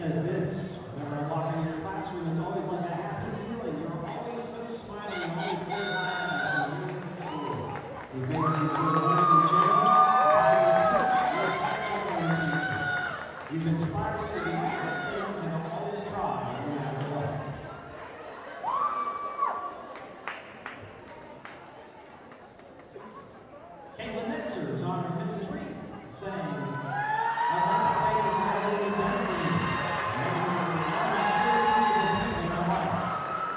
says this, whenever I walk into your classroom, it's always like a happy feeling. You're always so smiling, always so happy. You've made me feel learning in general. You've inspired me to do different things and I'll always try, no matter what. Caitlin Netzer is honoring Mrs. Reed, saying, I'd like to thank you for everything you've done for me.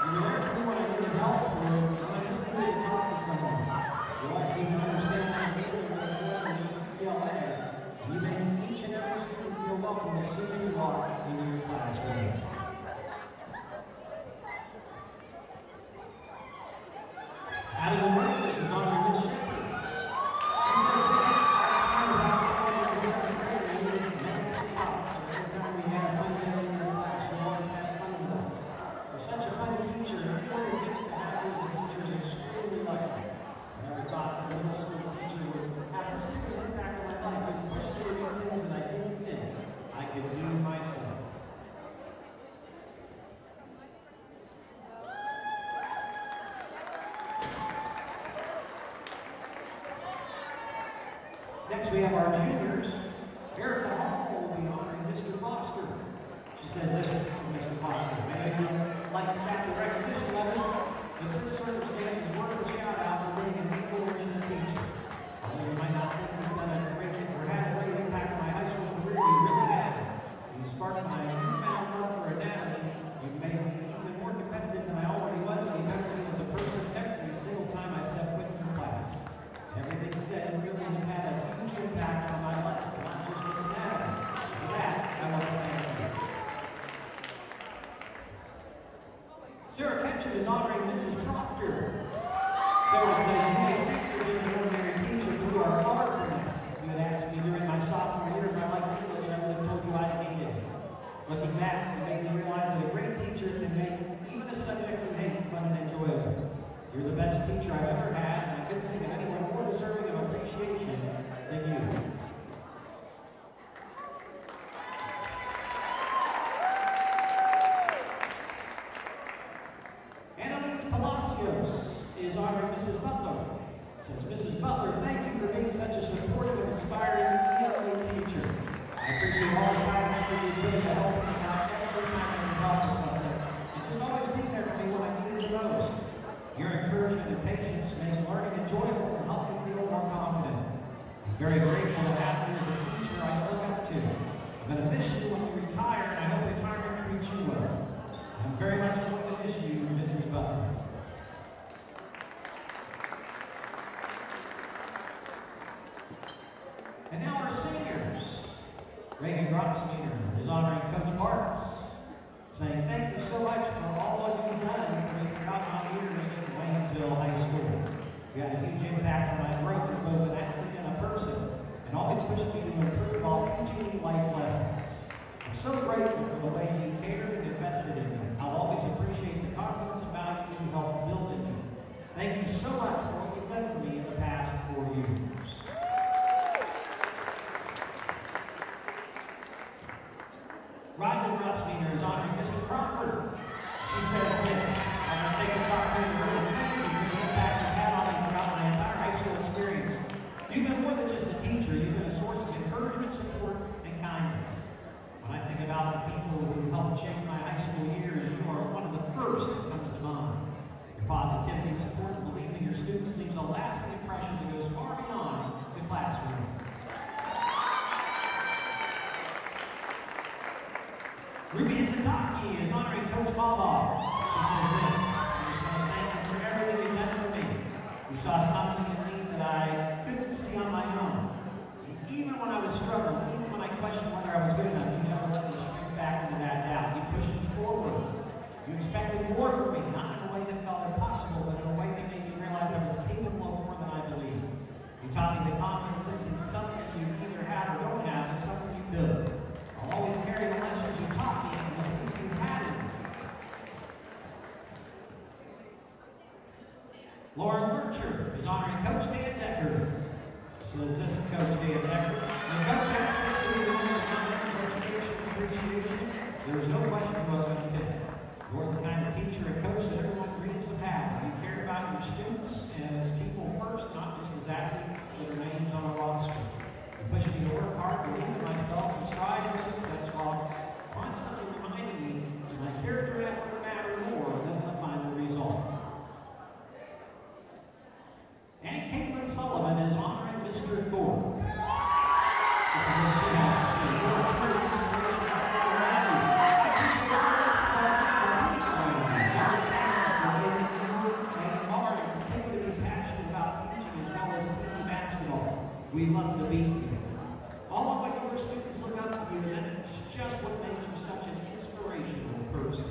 You're there for me when I need help or when I just need to talk to someone. You always seem to understand my feeling when I'm going to UCLA. You make each and every student feel welcome as soon as you walk into your classroom. Addie Lorraine is honoring Miss Shepherd. She says that I was outside of the second grade and we were never to talk. So every time we had fun day in your class, we always had fun with us. You're such a funny teacher, and everyone who gets to have you as a teacher is extremely lucky. I never thought a middle school teacher would have this big an impact on my life. It pushed me to do things that I didn't think I could do myself. Next we have our juniors. Erica Hall will be honoring Mr. Foster. She says this to Mr. Foster. Maybe you'd like to sack the recognition letter, but this circumstance is worth a shout out for being an inspirational teacher. Although you might not think you've done a great or had a great impact on my high school career, you really have. You sparked my newfound love for anatomy. You've made me even more competitive than I already was, and you better me as a person every single time I step foot in your class. Everything said really had a huge impact on my life, not just with anatomy. For that, I want to thank you. Sarah Ketchum is honoring Mrs. Proctor. Sarah says, hey, Victor is an ordinary teacher who are hard for me. If you had asked me during my sophomore year if I liked English, I would have told you I hated it. Looking back, it made me realize that a great teacher can make even a subject you hate fun and enjoyable. You're the best teacher I've ever had, and I couldn't think of anyone more deserving of appreciation than you. Annalise Palacios is honoring Mrs. Butler. Says, Mrs. Butler, thank you for being such a supportive and inspiring ELA teacher. I appreciate all the time and effort you put into helping me out every time I can help with something. And just always be there for me when I need it the most. Your encouragement and patience make learning enjoyable and help me feel more confident. I'm very grateful to have you as a teacher I look up to. I'm going to miss you when you retire, and I hope retirement treats you well. I'm very much going to miss you, Mrs. Butler. And now our seniors. Reagan Grotzmeter is honoring Coach Marks, saying thank you so much for all of you've done for me throughout my years at Waynesville High School. You had a huge impact on my growth as both an athlete and a person, and always pushed me to improve while teaching me life lessons. I'm so grateful for the way you cared and invested in me. I'll always appreciate the confidence and values you helped build in me. Thank you so much for what you've done for me in the past 4 years. Riley Grotzmeter is honoring Mr. Crawford. She says this, I'm going to take this opportunity to really thank you for the impact you've had on me throughout my entire high school experience. You've been more than just a teacher, you've been a source of encouragement, support, and kindness. When I think about the people who helped shape my high school years, you are one of the first that comes to mind. Your positivity, support, and belief in your students leaves a lasting impression that goes far beyond the classroom. Ruby Izataki is honoring Coach Baba. She says this, I just want to thank you for everything you've done for me. You saw something in me that I couldn't see on my own. And even when I was struggling, even when I questioned whether I was good enough, you never let me shrink back into that doubt. You pushed me forward. You expected more from me, not in a way that felt impossible, but in a way that made me realize I was capable of more than I believed. You taught me that confidence isn't something you either have or don't have, it's something you build. I'll always carry the lessons you taught me and the belief you had in me. Lauren Lurcher is honoring Coach Dan Decker. So is this Coach Dan Decker? And Coach asked me to be one of the education appreciation. There was no question who I was going to pick. You're the kind of teacher and coach that everyone dreams of having. You care about your students as people first, not just as athletes that are names on a roster. You push me to work hard, believe in myself, and strive for success while constantly reminding me that my character and effort matter more than the final result. And Caitlin Sullivan is honoring Mr. Thorpe. This is what she has to say. You're a true inspiration around you. I appreciate all this support from people around you. Your challenge for getting you and are and continue to be passionate about teaching as well as playing basketball. We love to beat you. All of what your students look up to you, and that's just what makes you such an inspirational person.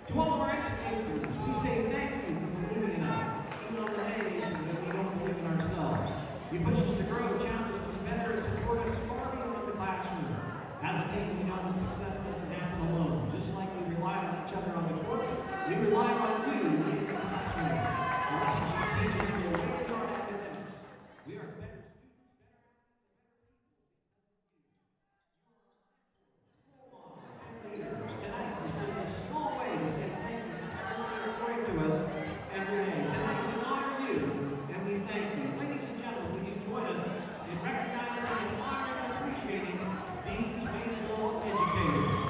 To all of our educators, we say thank you for believing in us, even on the days when we don't believe in ourselves. You push us to grow, challenge us to be better, and support us far beyond the classroom. As a team, we know that success doesn't happen alone. Just like we rely on each other on the court, we rely on you in the classroom. The lessons you teach us will way beyond academics. We are better students, better leaders. Tonight is just a small way to say thank you for everything you're pouring to us every day. Tonight we honor you and we thank you. Ladies and gentlemen, will you join us in recognizing and honoring and appreciating these Waynesville educators?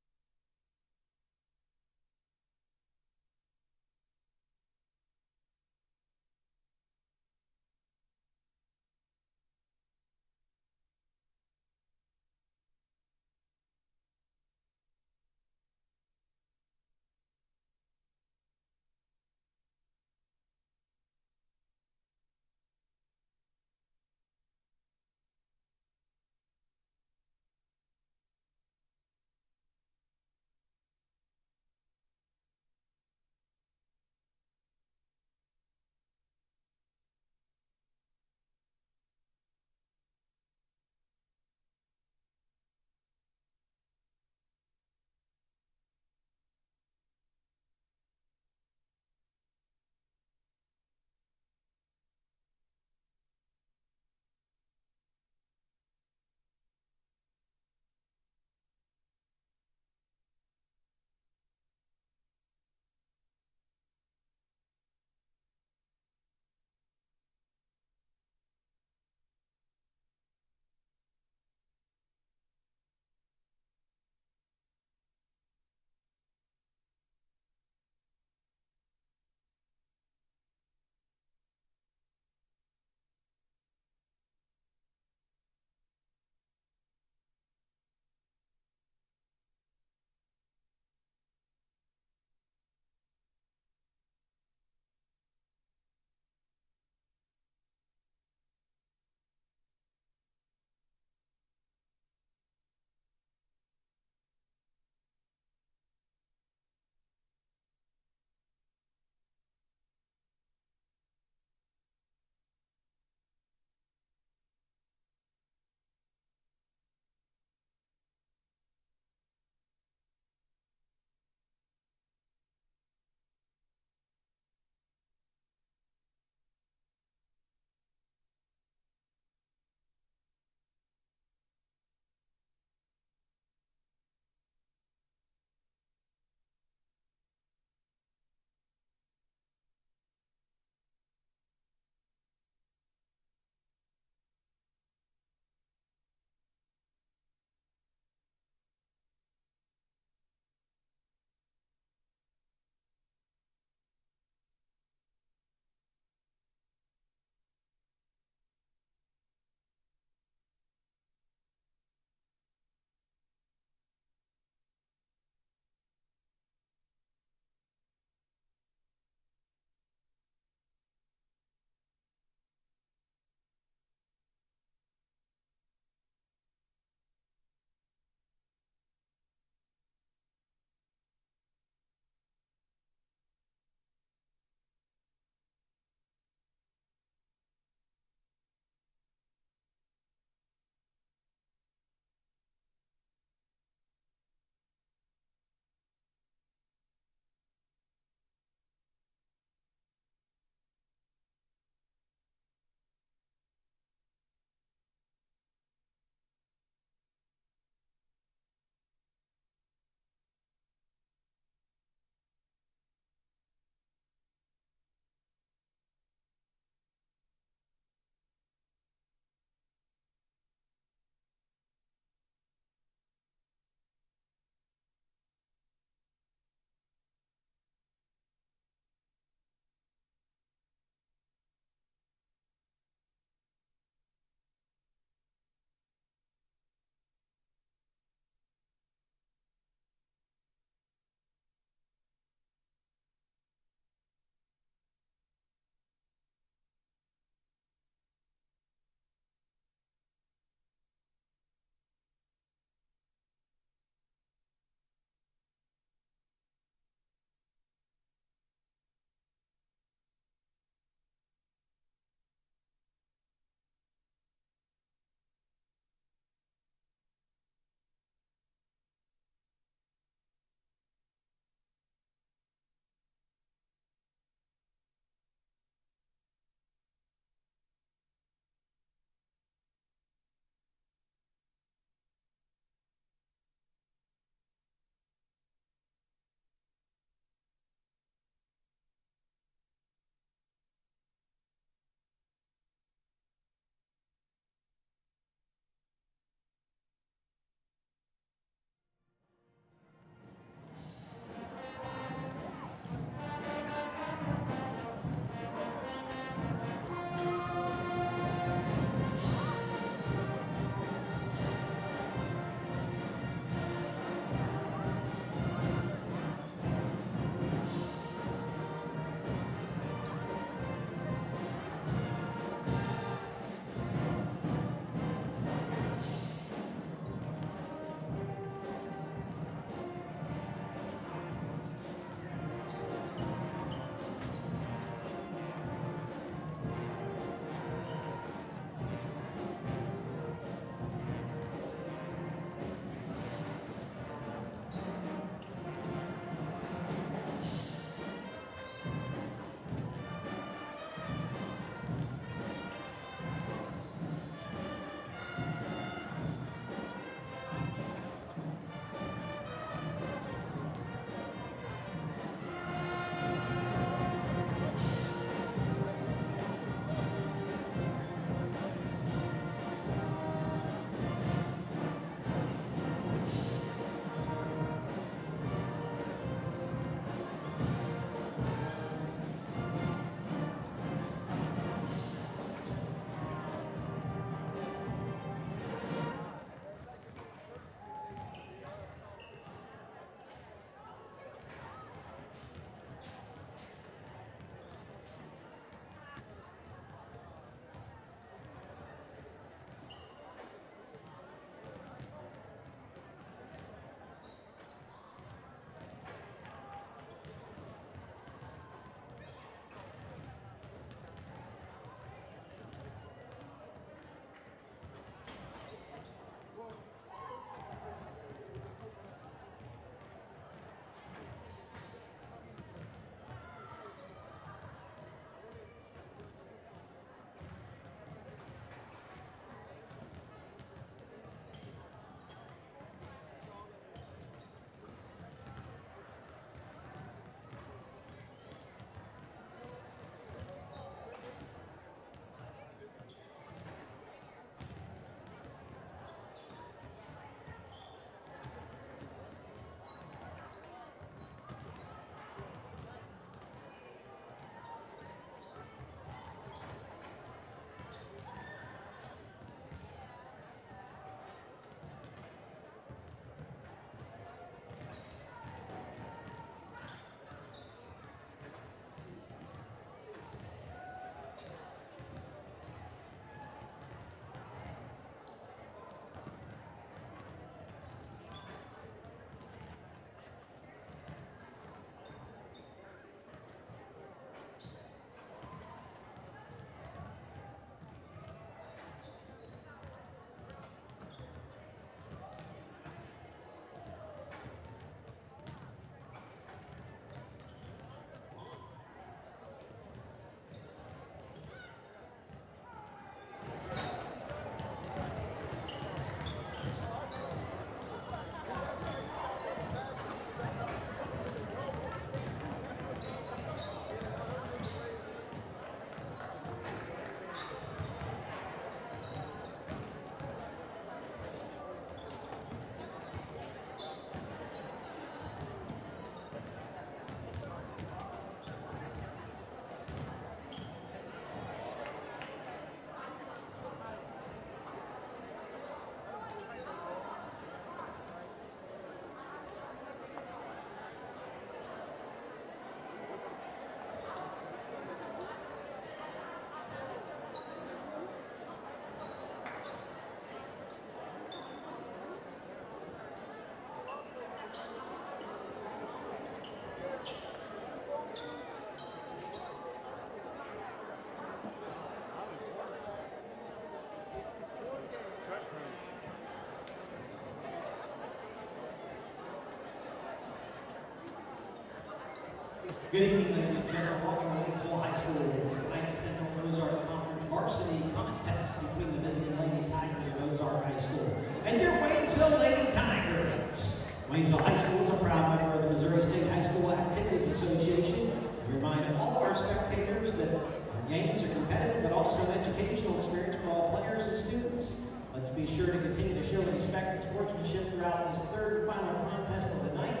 Good evening, ladies and gentlemen. Welcome to Waynesville High School for the Night Central Ozark Conference Varsity contest between the visiting Lady Tigers of Ozark High School and your Waynesville Lady Tigers. Waynesville High School is a proud member of the Missouri State High School Activities Association. We remind all of our spectators that our games are competitive but also an educational experience for all players and students. Let's be sure to continue to show respect and sportsmanship throughout this third and final contest of the night,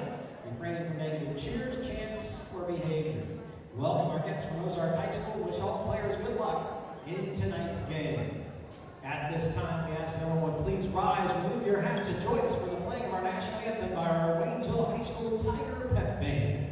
refraining from negative cheers, chants, or behavior. We welcome our guests from Ozark High School. Wish all players good luck in tonight's game. At this time, we ask that everyone please rise, remove your hats, and join us for the playing of our national anthem by our Waynesville High School Tiger Pep Band.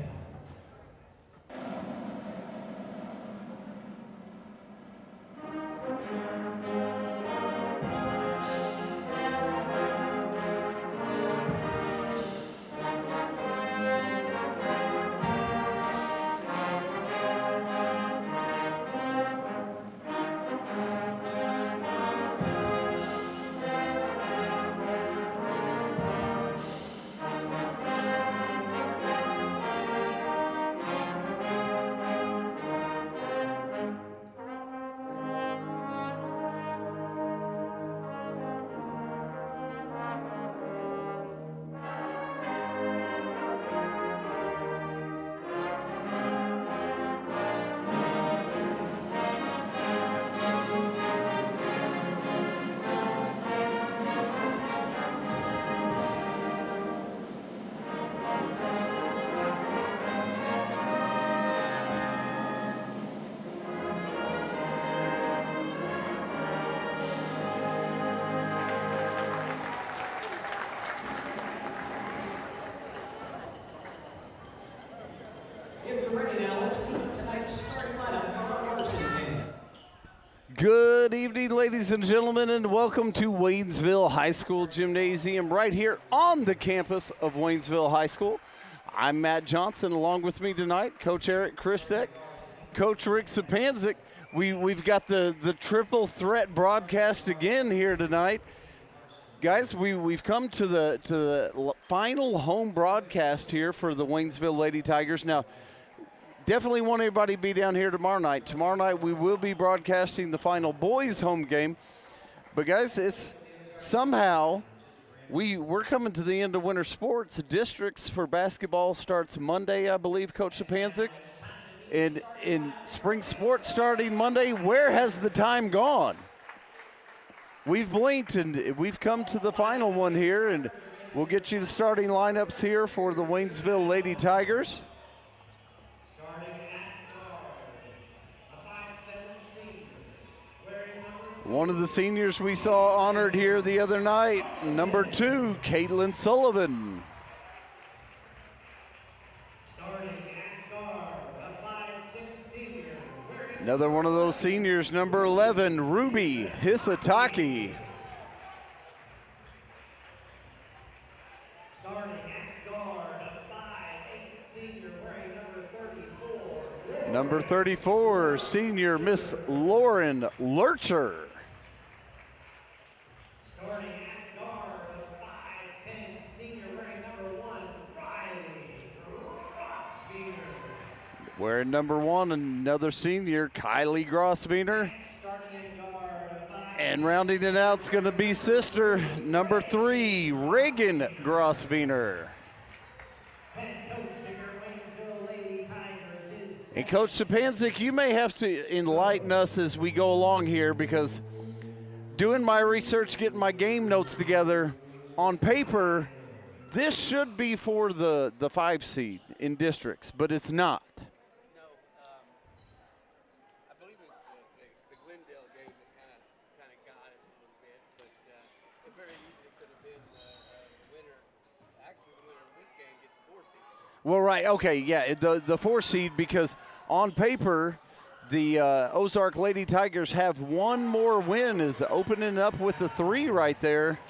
Good evening, ladies and gentlemen, and welcome to Waynesville High School Gymnasium right here on the campus of Waynesville High School. I'm Matt Johnson. Along with me tonight, Coach Eric Christek, Coach Rick Sapanzik. We've got the triple threat broadcast again here tonight. Guys, we've come to the final home broadcast here for the Waynesville Lady Tigers. Now, definitely want everybody to be down here tomorrow night. Tomorrow night we will be broadcasting the final boys home game. But guys, it's somehow we're coming to the end of winter sports. Districts for basketball starts Monday, I believe, Coach Sapanzik. And in spring sports starting Monday, where has the time gone? We've blinked and we've come to the final one here, and we'll get you the starting lineups here for the Waynesville Lady Tigers. One of the seniors we saw honored here the other night, number 2, Caitlin Sullivan. Starting at guard, a 5'6" senior. Another one of those seniors, number 11, Ruby Hisataki. Starting at guard, a 5'8" senior wearing number 34. Number 34, senior Miss Lauren Lurcher. Starting at guard, a 5'10" senior wearing number 1, Riley Grossbeiner. Wearing number 1, another senior, Kylie Grossbeiner. Starting at guard, a 5'10" And rounding it out is going to be sister, number 3, Reagan Grossbeiner. Head coach of your Waynesville Lady Tigers is... And Coach Sapanzik, you may have to enlighten us as we go along here, because doing my research, getting my game notes together, on paper, this should be for the 5 seed in districts, but it's not. No, I believe it was the Glendale game that kind of got us a little bit, but it very easily could have been the winner. Actually, the winner of this game gets the 4 seed. Well, right, okay, yeah, the 4 seed, because on paper, the Ozark Lady Tigers have one more win, is opening up with the 3 right there.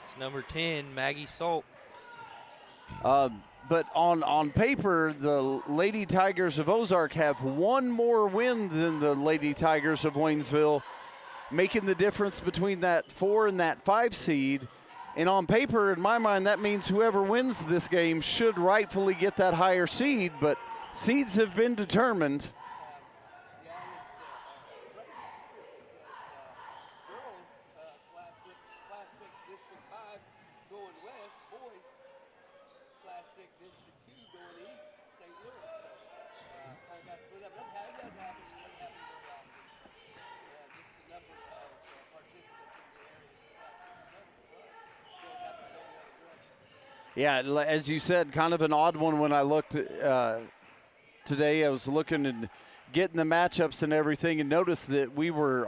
It's number 10, Maggie Salt. But on paper, the Lady Tigers of Ozark have one more win than the Lady Tigers of Waynesville, making the difference between that 4 and that 5 seed. And on paper, in my mind, that means whoever wins this game should rightfully get that higher seed. But seeds have been determined. Yeah, and it's crazy because girls class 6 District 5 going west, boys class 6 District 2 going east, St. Louis. So kind of got split up. That does happen. It doesn't happen very often. So, just the number of participants in the area in class 6 level for us, girls happen to go the other direction. Yeah, as you said, kind of an odd one when I looked today. I was looking and getting the matchups and everything and noticed that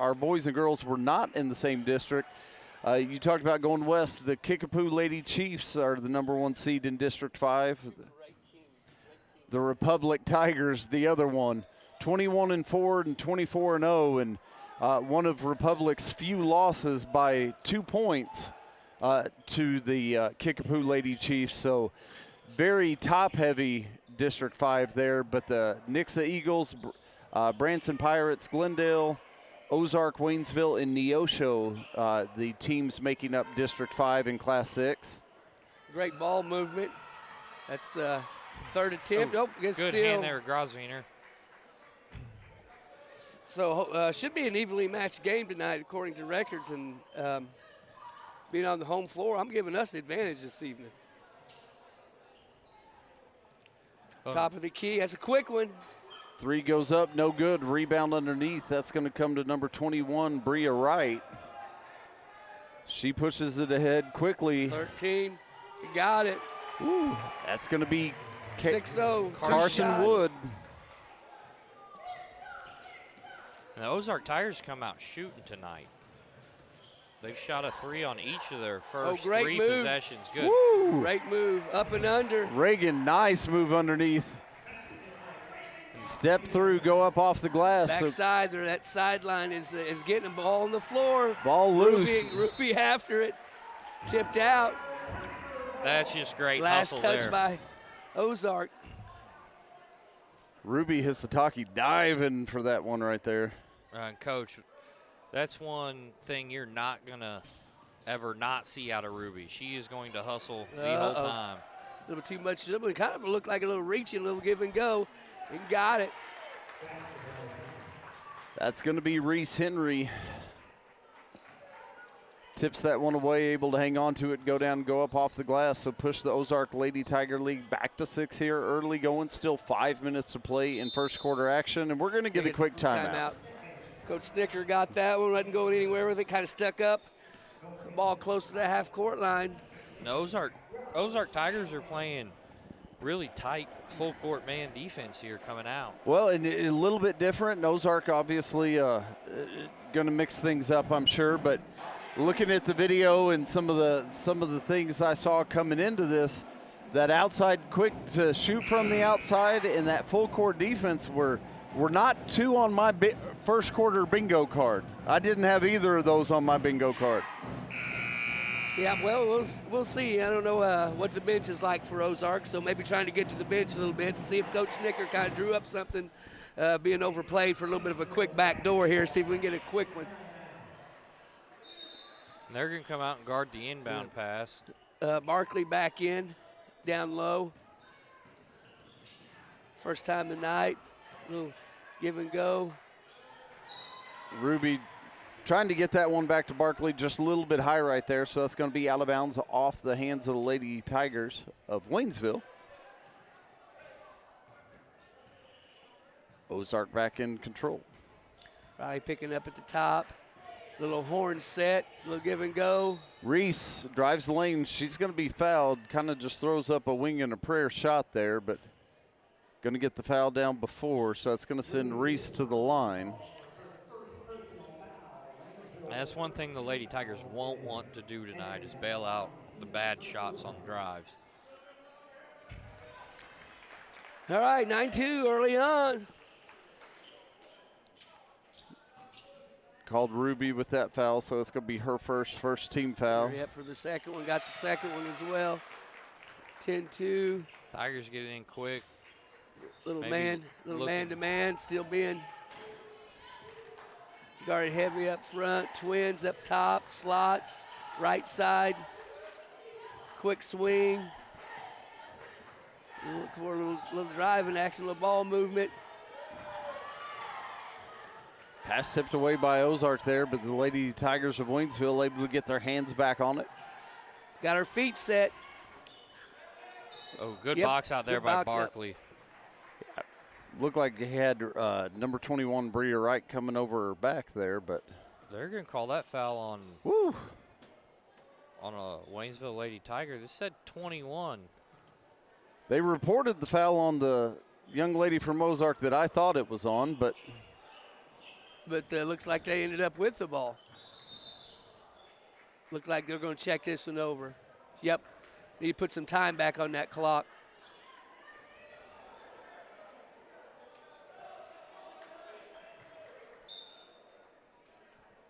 our boys and girls were not in the same district. You talked about going west. The Kickapoo Lady Chiefs are the #1 seed in District 5. Great team. The Republic Tigers, the other one, 21-4 and 24-0, and one of Republic's few losses by 2 points to the Kickapoo Lady Chiefs. So very top-heavy District 5 there, but the Nixa Eagles, Branson Pirates, Glendale, Ozark, Waynesville, and Neosho, the teams making up District 5 in Class 6. Great ball movement. That's third attempt. Oh, gets good still. hand there, Grosvenor. So should be an evenly matched game tonight according to records, and being on the home floor, I'm giving us the advantage this evening. Top of the key. That's a quick one. 3 goes up, no good. Rebound underneath. That's going to come to number 21, Bria Wright. She pushes it ahead quickly. 13. You got it. Ooh, that's going to be 6-0. Carson Wood. And the Ozark Tigers come out shooting tonight. They've shot a 3 on each of their first great 3 move. possessions. Good. Woo! Great move. Up and under. Reagan, nice move underneath. Step through, go up off the glass. Backside there, that sideline is getting the ball on the floor. Ball loose. Ruby after it. Tipped out. That's just great Last hustle touch there. by Ozark. Ruby Hisataki diving for that one right there. Coach, that's one thing you're not going to ever not see out of Ruby. She is going to hustle the whole time. A little too much dribbling. Kind of looked like a little reaching, a little give and go. And got it. That's going to be Reese Henry. Tips that one away, able to hang on to it, go down, go up off the glass. So push the Ozark Lady Tiger League back to 6 here. Early going, still 5 minutes to play in first quarter action. And we're going to get a quick timeout. Coach Sticker got that one, wasn't going anywhere with it, kind of stuck up. Ball close to the half-court line. The Ozark Tigers are playing really tight full-court man defense here coming out. Well, and a little bit different. Ozark obviously going to mix things up, I'm sure. But looking at the video and some of the things I saw coming into this, that outside quick to shoot from the outside and that full-court defense were not 2 on my first quarter bingo card. I didn't have either of those on my bingo card. Yeah, well, we'll see. I don't know what the bench is like for Ozark, so maybe trying to get to the bench a little bit to see if Coach Snicker kind of drew up something, being overplayed for a little bit of a quick back door here, see if we can get a quick one. And they're going to come out and guard the inbound pass. Barkley back in, down low. First time tonight, little give and go. Ruby trying to get that one back to Barkley just a little bit high right there, so that's going to be out of bounds off the hands of the Lady Tigers of Waynesville. Ozark back in control. Riley picking up at the top. Little horn set, little give and go. Reese drives the lane. She's going to be fouled. Kind of just throws up a wing and a prayer shot there, but going to get the foul down before, so that's going to send Reese to the line. That's one thing the Lady Tigers won't want to do tonight is bail out the bad shots on drives. All right, 9-2 early on. Called Ruby with that foul, so it's going to be her first team foul. Yep, for the second one. Got the second one as well. 10-2. Tigers get it in quick. Little Maybe man-to-man, still being guarded heavy up front. Twins up top, slots, right side. Quick swing. Look for a little driving action, a little ball movement. Pass tipped away by Ozark there, but the Lady Tigers of Waynesville able to get their hands back on it. Got her feet set. Oh, good Yep, box out there good by box out. Barkley. Looked like he had number 21 Bria Wright coming over her back there, but They're going to call that foul on woo. on a Waynesville Lady Tiger. This said 21. They reported the foul on the young lady from Ozark that I thought it was on, but Looks like they ended up with the ball. Looks like they're going to check this one over. Yep. Need to put some time back on that clock.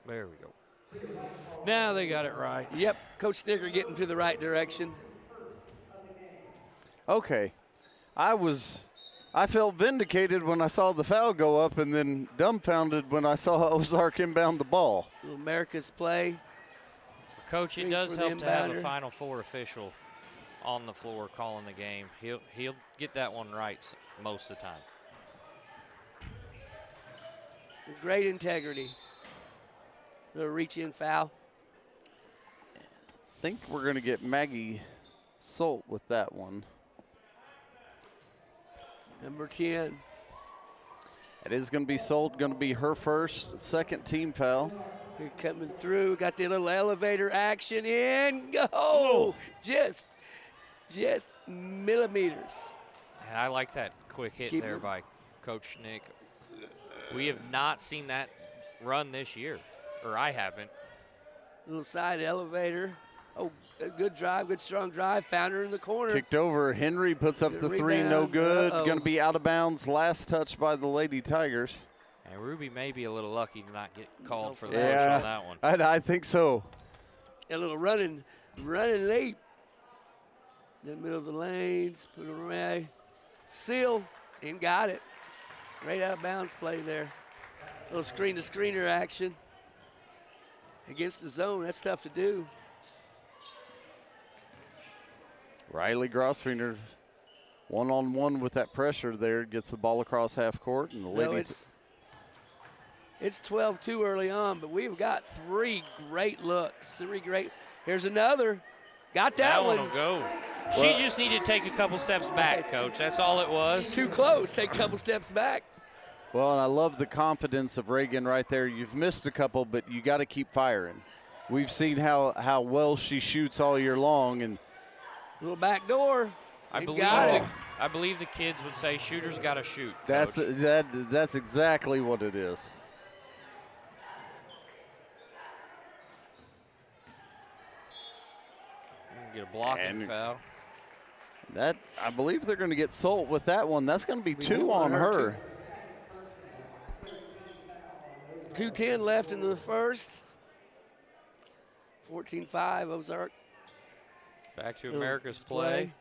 There we go. Now they got it right. Yep. Coach Snicker getting to the right direction. okay. I felt vindicated when I saw the foul go up and then dumbfounded when I saw Ozark inbound the ball. America's play. Coach, it Swing does for the help to have a inbounder. Final Four official on the floor calling the game. He'll get that one right most of the time. Great integrity. Little reach-in foul. I think we're going to get Maggie Solt with that one. Number 10. It is going to be Solt, going to be her first, second team foul. They're coming through. Got the little elevator action in. Go! Just millimeters. And I like that quick hit Keep there it. by Coach Nick. We have not seen that run this year, or I haven't. Little side elevator. Oh, a good drive, good strong drive. Found her in the corner. Kicked over. Henry puts up Good the three, no rebound. good. Uh-oh. Going to be out of bounds. Last touch by the Lady Tigers. And Ruby may be a little lucky to not get called for the Yeah. push on that one. I think so. A little running late. In the middle of the lanes. Put it away. Seal and got it. Right out of bounds play there. Little screen-to-screener action. Against the zone, that's tough to do. Riley Grossfinger, one-on-one with that pressure there, gets the ball across half court, and the No, Ladies. it's 12-2 early on, but we've got three great looks. Here's another. Got that one one. will go. She just needed to take a couple steps back, Coach. That's all it was. Too close. Take a couple steps back. Well, and I love the confidence of Reagan right there. You've missed a couple, but you got to keep firing. We've seen how well she shoots all year long, and Little back door. I They believe got the, it. I believe the kids would say shooters got to shoot. that's Coach. that's exactly what it is. Get a blocking And- foul. That I believe they're going to get Solt with that one. That's going to be We two do on want her her. 2:10 left in the first. 14-5 Ozark. Back to America's play.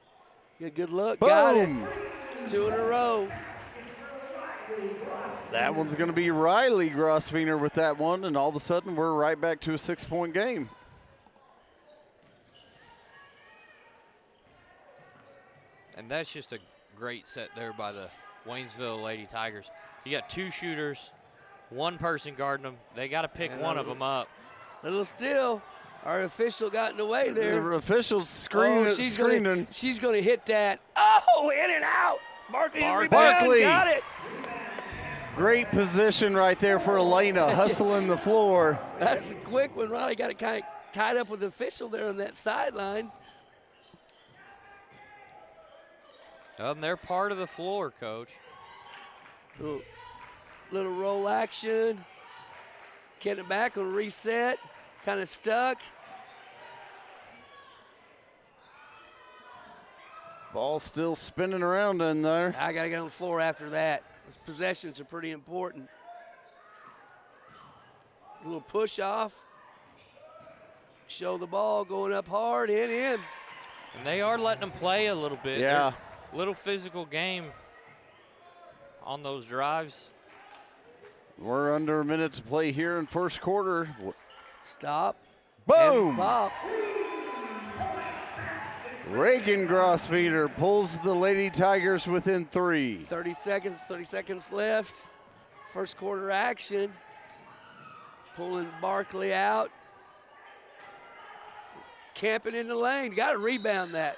Good, good look. Got it. Boom! It's two in a row. That one's going to be Riley Grossfinger with that one, and all of a sudden we're right back to a 6-point game. And that's just a great set there by the Waynesville Lady Tigers. You got two shooters, one person guarding them. They got to pick one of them up. Little steal. Our official got in the way there. The officials screening. She's gonna hit that. Oh, in and out. Barkley in rebound. Barkley. Got it. Great position right there for Elena, hustling the floor. That's a quick one. Riley got it kind of tied up with the official there on that sideline. Well, and they're part of the floor, Coach. Little roll action. Getting it back on reset. Kind of stuck. Ball still spinning around in there. I got to get on the floor after that. Those possessions are pretty important. A little push off. Show the ball going up hard, in. And they are letting them play a little bit. Yeah. They're little physical game on those drives. We're under a minute to play here in first quarter. Stop. Boom! And pop. Reagan Grossfeeder pulls the Lady Tigers within 3. 30 seconds left. First quarter action. Pulling Barkley out. Camping in the lane. Got to rebound that.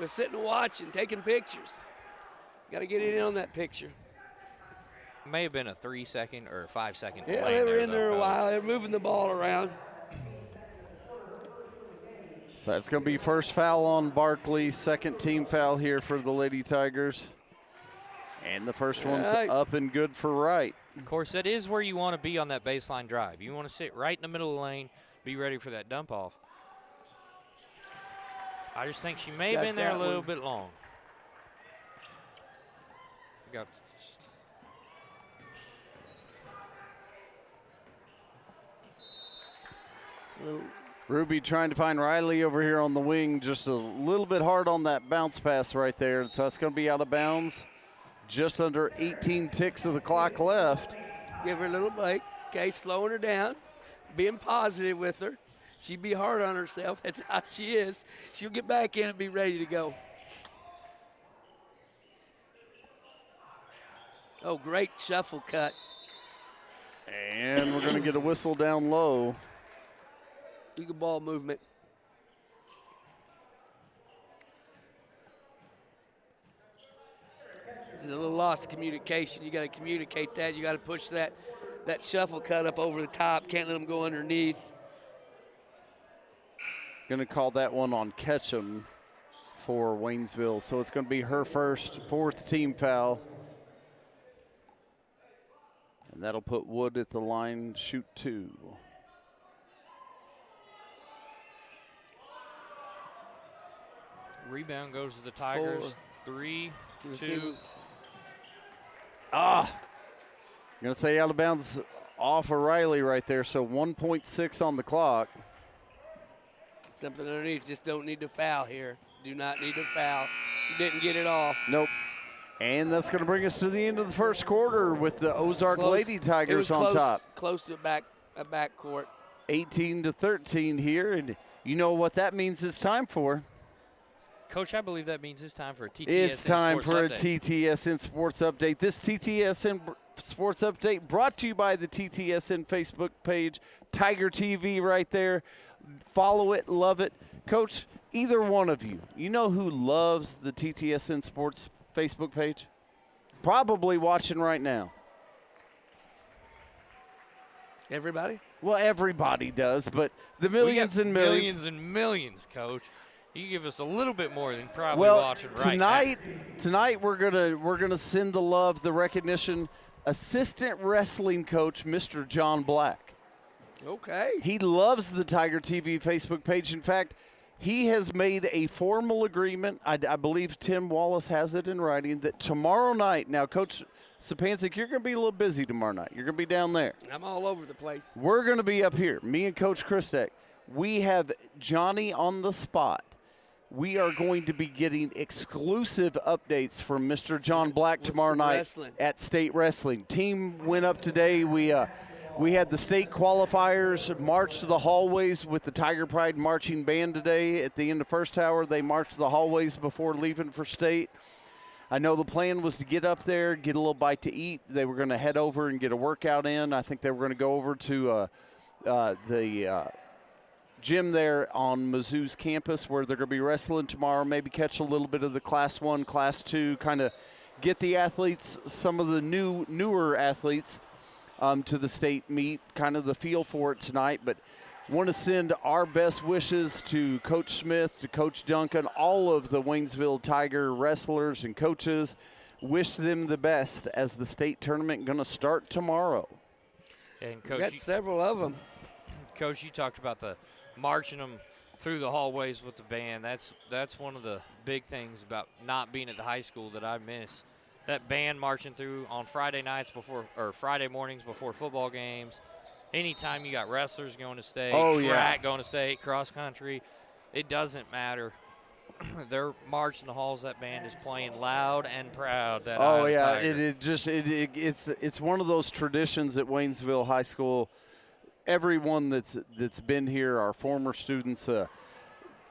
We're sitting and watching, taking pictures. Got to get in on that picture. May have been a 3-second or 5-second Yeah, delay they were there, in there though, a while. fellas. They're moving the ball around. So that's going to be first foul on Barkley, second team foul here for the Lady Tigers. And the first one's Right. up and good for Wright. Of course, that is where you want to be on that baseline drive. You want to sit right in the middle of the lane, be ready for that dump off. I just think she may have Got been there a that little one. bit long. Got So Ruby trying to find Riley over here on the wing, just a little bit hard on that bounce pass right there. So it's going to be out of bounds. Just under 18 ticks of the clock left. give her a little break. Okay, slowing her down, being positive with her. She'd be hard on herself. That's how she is. She'll get back in and be ready to go. Oh, great shuffle cut. And we're going to get a whistle down low. Good ball movement. There's a little loss of communication. You got to communicate that. You got to push that shuffle cut up over the top. Can't let them go underneath. Going to call that one on Ketchum for Waynesville. So it's going to be her fourth team foul. And that'll put Wood at the line, shoot 2. rebound goes to the Tigers. 3, 2. I'm going to say out of bounds off of Riley right there. So 1.6 on the clock. Something underneath. Just don't need to foul here. Do not need to foul. You didn't get it off. Nope. And that's going to bring us to the end of the first quarter with the Ozark Lady Tigers on top. Close to a back court. 18-13 here. And you know what that means it's time for. Coach, I believe that means it's time for a TTSN It's time Sports for a Update. TTSN Sports Update. This TTSN Sports Update brought to you by the TTSN Facebook page, Tiger TV right there. Follow it, love it. Coach, either one of you, you know who loves the TTSN Sports Facebook page? Probably watching right now. Everybody? Well, everybody does, but the We got millions and millions. Millions and millions, Coach. You give us a little bit more than probably Well, watching right now. tonight we're gonna send the love, the recognition. Assistant wrestling coach, Mr. John Black. Okay. He loves the Tiger TV Facebook page. In fact, he has made a formal agreement. I believe Tim Wallace has it in writing that tomorrow night. Now, Coach Sapancic, you're going to be a little busy tomorrow night. You're going to be down there. I'm all over the place. We're going to be up here. Me and Coach Christek. We have Johnny on the spot. We are going to be getting exclusive updates from Mr. John Black tomorrow night wrestling. at State Wrestling. Team went up today. We had the state qualifiers march to the hallways with the Tiger Pride marching band today. At the end of first hour, they marched the hallways before leaving for state. I know the plan was to get up there, get a little bite to eat. They were going to head over and get a workout in. I think they were going to go over to the gym there on Mizzou's campus where they're going to be wrestling tomorrow, maybe catch a little bit of the Class 1, Class 2, kind of get the athletes, some of the newer athletes, to the state meet, kind of the feel for it tonight. But want to send our best wishes to Coach Smith, to Coach Duncan, all of the Waynesville Tiger wrestlers and coaches. Wish them the best as the state tournament going to start tomorrow. And We Coach, got several of them. Coach, you talked about the marching them through the hallways with the band. That's one of the big things about not being at the high school that I miss. That band marching through on Friday nights Friday mornings before football games. Anytime you got wrestlers going to state, track going to state, cross country, it doesn't matter. They're marching the halls. That band is playing loud and proud. That Eye of the Tiger. It's one of those traditions at Waynesville High School. Everyone that's been here, our former students,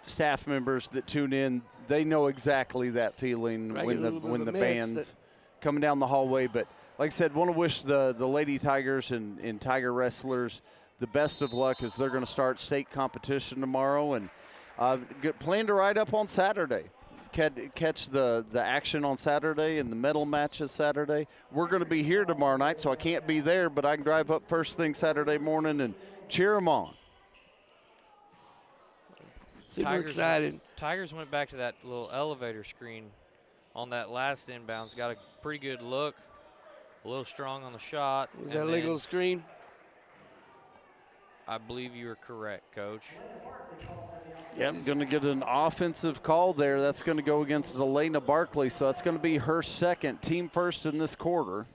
staff members that tune in, they know exactly that feeling Right, when the band's coming down the hallway. But like I said, want to wish the Lady Tigers and Tiger Wrestlers the best of luck as they're going to start state competition tomorrow, and plan to ride up on Saturday. Catch the action on Saturday and the medal matches Saturday. We're going to be here tomorrow night, so I can't be there, but I can drive up first thing Saturday morning and cheer them on. Super excited. Tigers went back to that little elevator screen on that last inbounds. Got a pretty good look. A little strong on the shot. Was that a legal screen? I believe you were correct, Coach. Yep, going to get an offensive call there. That's going to go against Elena Barkley, so that's going to be her second, team first in this quarter.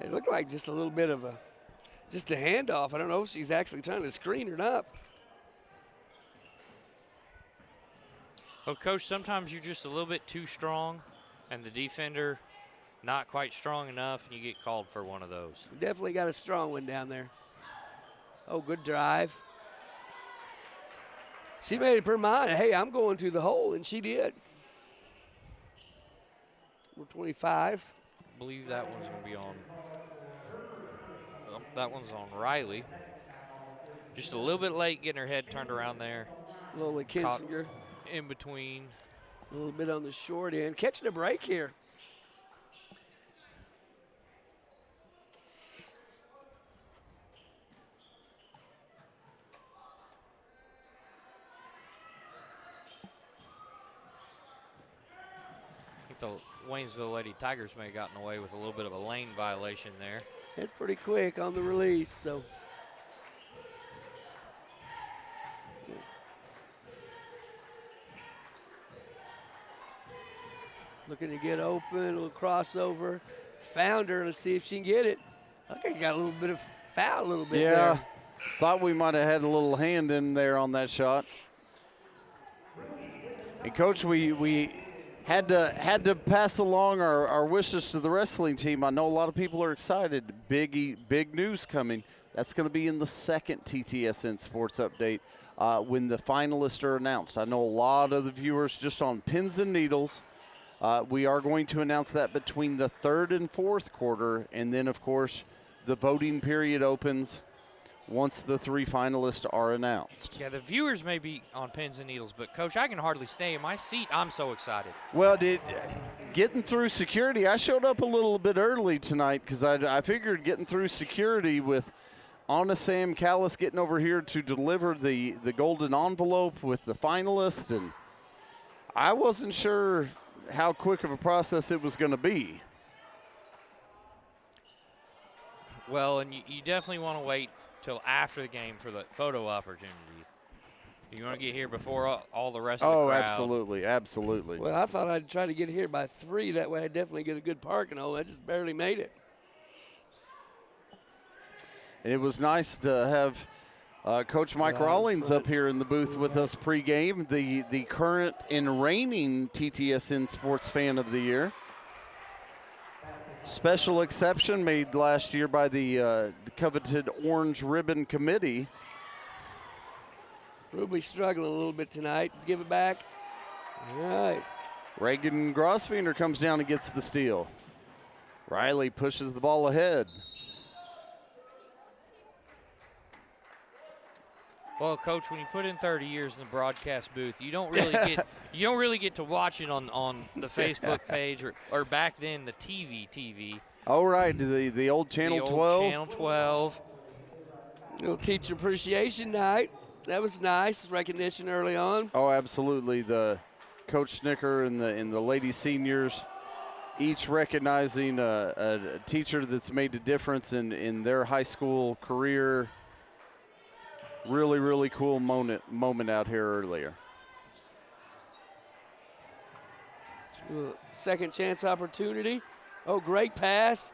It looked like just a little bit of just a handoff. I don't know if she's actually trying to screen or not. Well, Coach, sometimes you're just a little bit too strong, and the defender not quite strong enough, and you get called for one of those. Definitely got a strong one down there. Oh, good drive. She made up her mind, hey, I'm going to the hole, and she did. We're 25. I believe that one's going to be on. That one's on Riley. Just a little bit late getting her head turned around there. Lola Kinsinger. In between. A little bit on the short end. Catching a break here. The Waynesville Lady Tigers may have gotten away with a little bit of a lane violation there. It's pretty quick on the release, so. Looking to get open, a little crossover. Found her, let's see if she can get it. Okay, got a little bit of foul, a little bit there. Thought we might have had a little hand in there on that shot. And Coach, we had to pass along our wishes to the wrestling team. I know a lot of people are excited. Big news coming. That's going to be in the second TTSN Sports Update when the finalists are announced. I know a lot of the viewers just on pins and needles. We are going to announce that between the third and fourth quarter, and then, of course, the voting period opens once the three finalists are announced. Yeah, the viewers may be on pins and needles, but, Coach, I can hardly stay in my seat. I'm so excited. Well, getting through security, I showed up a little bit early tonight because I figured getting through security with Anna Sam Callis getting over here to deliver the golden envelope with the finalists, and I wasn't sure how quick of a process it was going to be. Well, and you definitely want to wait till after the game for the photo opportunity. You want to get here before all the rest of the crowd. Oh, absolutely. Well, I thought I'd try to get here by 3. That way I'd definitely get a good parking hole. I just barely made it. And it was nice to have Coach Mike Rawlings up here in the booth with us pregame, the current and reigning TTSN Sports Fan of the Year. Special exception made last year by the coveted Orange Ribbon Committee. Ruby struggling a little bit tonight. Just give it back. All right. Reagan Grosviener comes down and gets the steal. Riley pushes the ball ahead. Well, Coach, when you put in 30 years in the broadcast booth, you don't really get to watch it on the Facebook page or back then the TV. Oh, right, the old Channel 12. Channel 12. Little teacher appreciation night. That was nice. Recognition early on. Oh, absolutely. The Coach Snicker and the lady seniors each recognizing a teacher that's made a difference in their high school career. Really, really cool moment out here earlier. Second chance opportunity. Oh, great pass.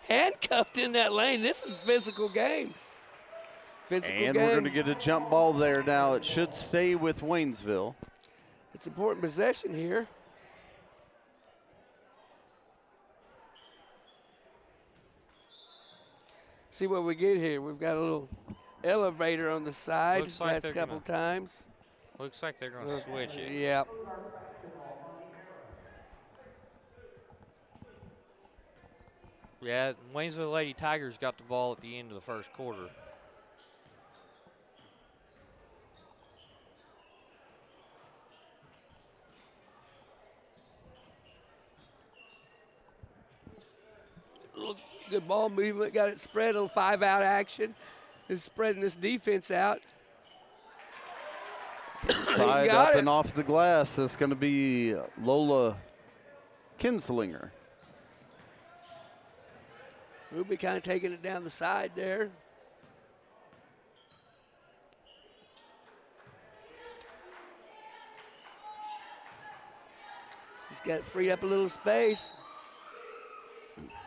Handcuffed in that lane. This is physical game. And we're going to get a jump ball there now. It should stay with Waynesville. It's important possession here. See what we get here. We've got a little elevator on the side Looks like last couple times. Looks like they're going to switch it. Yeah. Yeah, Waynesville Lady Tigers got the ball at the end of the first quarter. Good ball movement, got it spread, a little 5-out action. Is spreading this defense out. Side Got up it. and off the glass. That's going to be Lola Kinslinger. Ruby kind of taking it down the side there. Just got freed up a little space.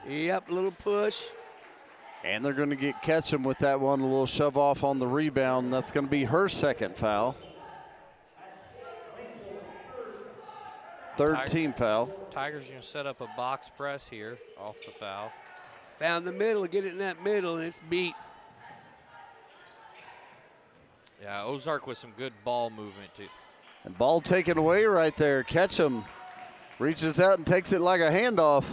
Yep, a little push. And they're going to catch him with that one, a little shove off on the rebound. That's going to be her second foul. Third team foul. Tigers going to set up a box press here off the foul. Found the middle, get it in that middle, and it's beat. Yeah, Ozark with some good ball movement too. And ball taken away right there. Catch him. Reaches out and takes it like a handoff.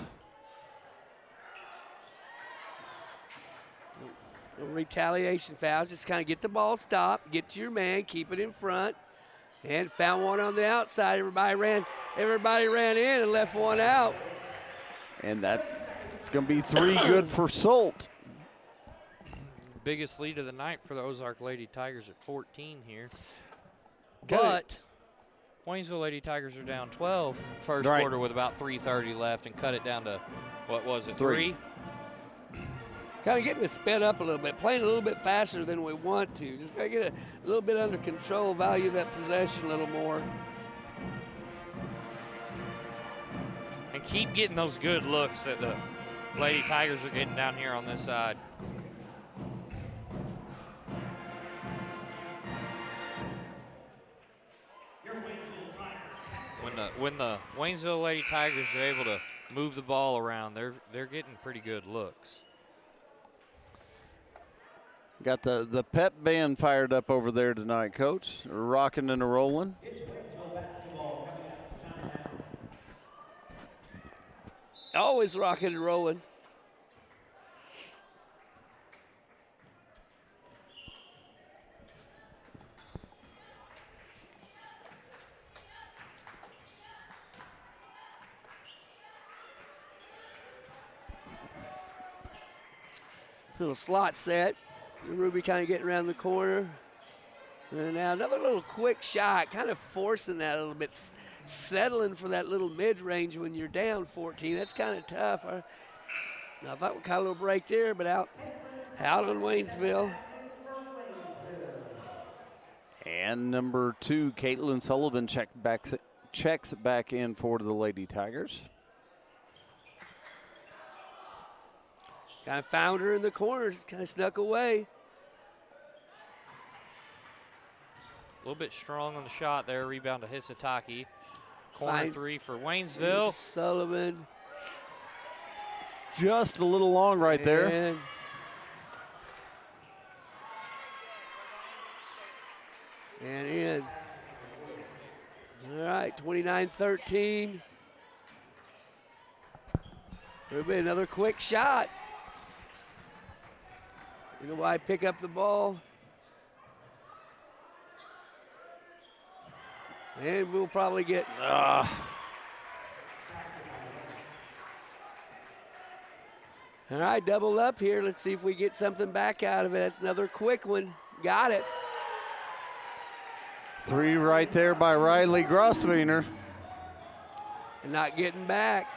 Retaliation fouls, just kind of get the ball stopped, get to your man, keep it in front, and found one on the outside. Everybody ran in and left one out. And it's going to be 3 good for Solt. Biggest lead of the night for the Ozark Lady Tigers at 14 here. Good. But Waynesville Lady Tigers are down 12 first Right. quarter with about 3:30 left and cut it down to, what was it, 3? 3? Kind of getting it sped up a little bit, playing a little bit faster than we want to. Just got to get a little bit under control, value that possession a little more. And keep getting those good looks that the Lady Tigers are getting down here on this side. When the Waynesville Lady Tigers are able to move the ball around, they're getting pretty good looks. Got the pep band fired up over there tonight, Coach. Rocking and rolling. It's Waynesville basketball coming out of timeout. Always rocking and rolling. Little slot set. Ruby kind of getting around the corner. And now another little quick shot, kind of forcing that a little bit, settling for that little mid-range when you're down 14. That's kind of tough. I thought we caught a little break there, but out on Waynesville. And number 2, Caitlin Sullivan checks back in for the Lady Tigers. Kind of found her in the corner, just kind of snuck away. A little bit strong on the shot there. Rebound to Hisataki. Corner Fine. 3 for Waynesville. Sullivan. Just a little long right there. And in. All right, 29-13. Ruby, another quick shot. You know why pick up the ball. And we'll probably get. All right, double up here. Let's see if we get something back out of it. That's another quick one. Got it. 3 right there by Riley Grossweiner. And not getting back.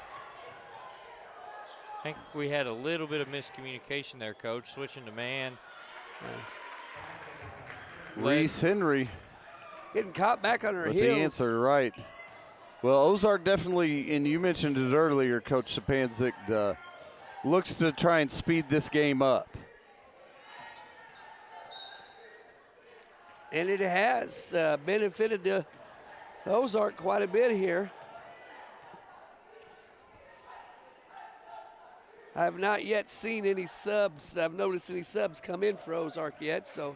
I think we had a little bit of miscommunication there, Coach. Switching to man. Reese Henry. Getting caught back on her With heels. the answer, right. Well, Ozark definitely, and you mentioned it earlier, Coach Sapanzik, looks to try and speed this game up. And it has benefited the Ozark quite a bit here. I have not yet seen any subs. I've noticed any subs come in for Ozark yet, so.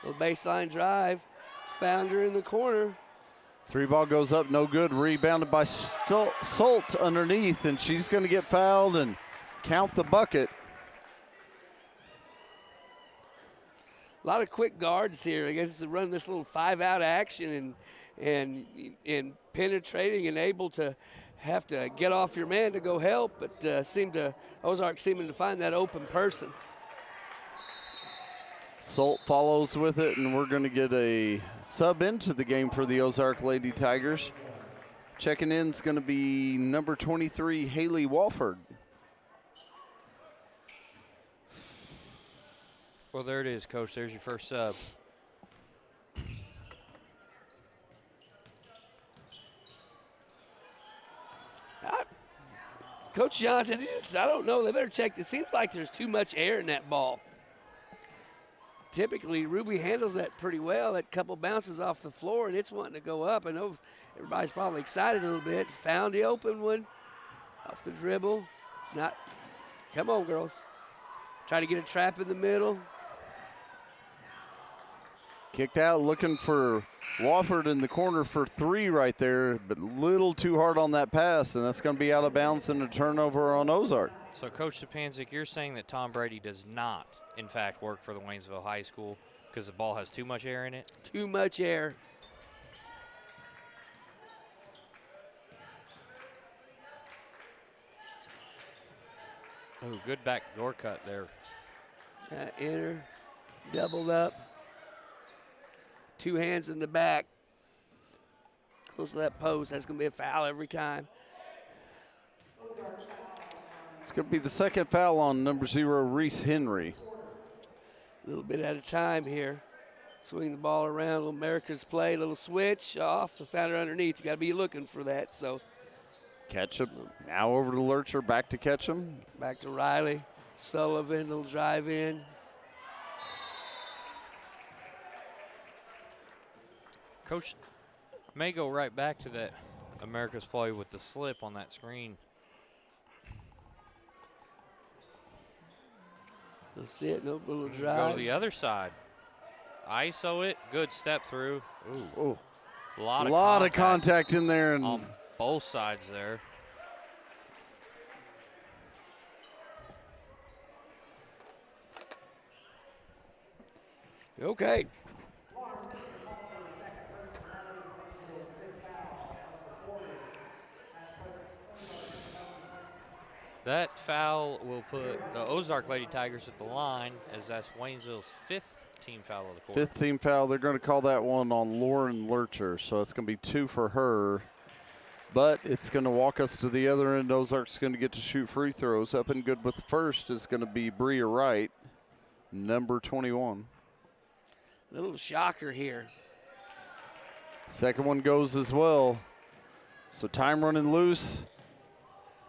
Little baseline drive. Found her in the corner. 3 ball goes up, no good. Rebounded by Salt underneath, and she's going to get fouled and count the bucket. A lot of quick guards here. I guess run this little 5-out action and penetrating and able to have to get off your man to go help, but Ozark seeming to find that open person. Salt follows with it, and we're going to get a sub into the game for the Ozark Lady Tigers. Checking in is going to be number 23, Haley Walford. Well, there it is, Coach. There's your first sub. Coach Johnson, I don't know. They better check. It seems like there's too much air in that ball. Typically, Ruby handles that pretty well. That couple bounces off the floor, and it's wanting to go up. I know everybody's probably excited a little bit. Found the open one off the dribble. Come on, girls. Try to get a trap in the middle. Kicked out, looking for Wofford in the corner for 3 right there, but a little too hard on that pass, and that's going to be out of bounds and a turnover on Ozark. So, Coach Stepanczyk, you're saying that Tom Brady does not, in fact, work for the Waynesville High School because the ball has too much air in it? Too much air. Oh, good back door cut there. Enter, doubled up. 2 hands in the back. Close to that post. That's going to be a foul every time. It's going to be the second foul on number 0, Reese Henry. A little bit at a time here. Swing the ball around. Little America's play. Little switch off. The foul underneath. You got to be looking for that. So Ketchum now over to Lurcher. Back to Ketchum. back to Riley. Sullivan will drive in. Coach may go right back to that America's play with the slip on that screen. That's it. No little Go drive. to the other side. ISO it. Good step through. Ooh. A lot of contact in there. And on both sides there. Okay. That foul will put the Ozark Lady Tigers at the line, as that's Waynesville's 5th team foul of the quarter. 5th team foul. They're going to call that one on Lauren Lurcher, so it's going to be 2 for her. But it's going to walk us to the other end. Ozark's going to get to shoot free throws. Up and good with the first is going to be Bria Wright, number 21. A little shocker here. Second one goes as well. So time running loose.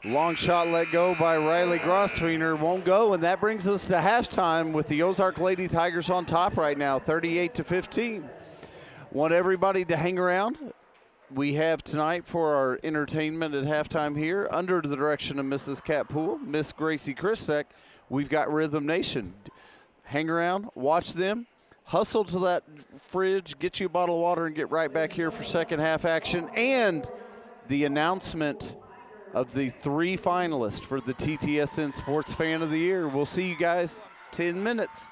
Long shot let go by Riley Grosfeiner. Won't go, and that brings us to halftime with the Ozark Lady Tigers on top right now, 38-15. Want everybody to hang around. We have tonight for our entertainment at halftime here, under the direction of Mrs. Cat Poole, Miss Gracie Christek, we've got Rhythm Nation. Hang around, watch them. Hustle to that fridge, get you a bottle of water, and get right back here for second half action. And the announcement of the 3 finalists for the TTSN Sports Fan of the Year. We'll see you guys 10 minutes.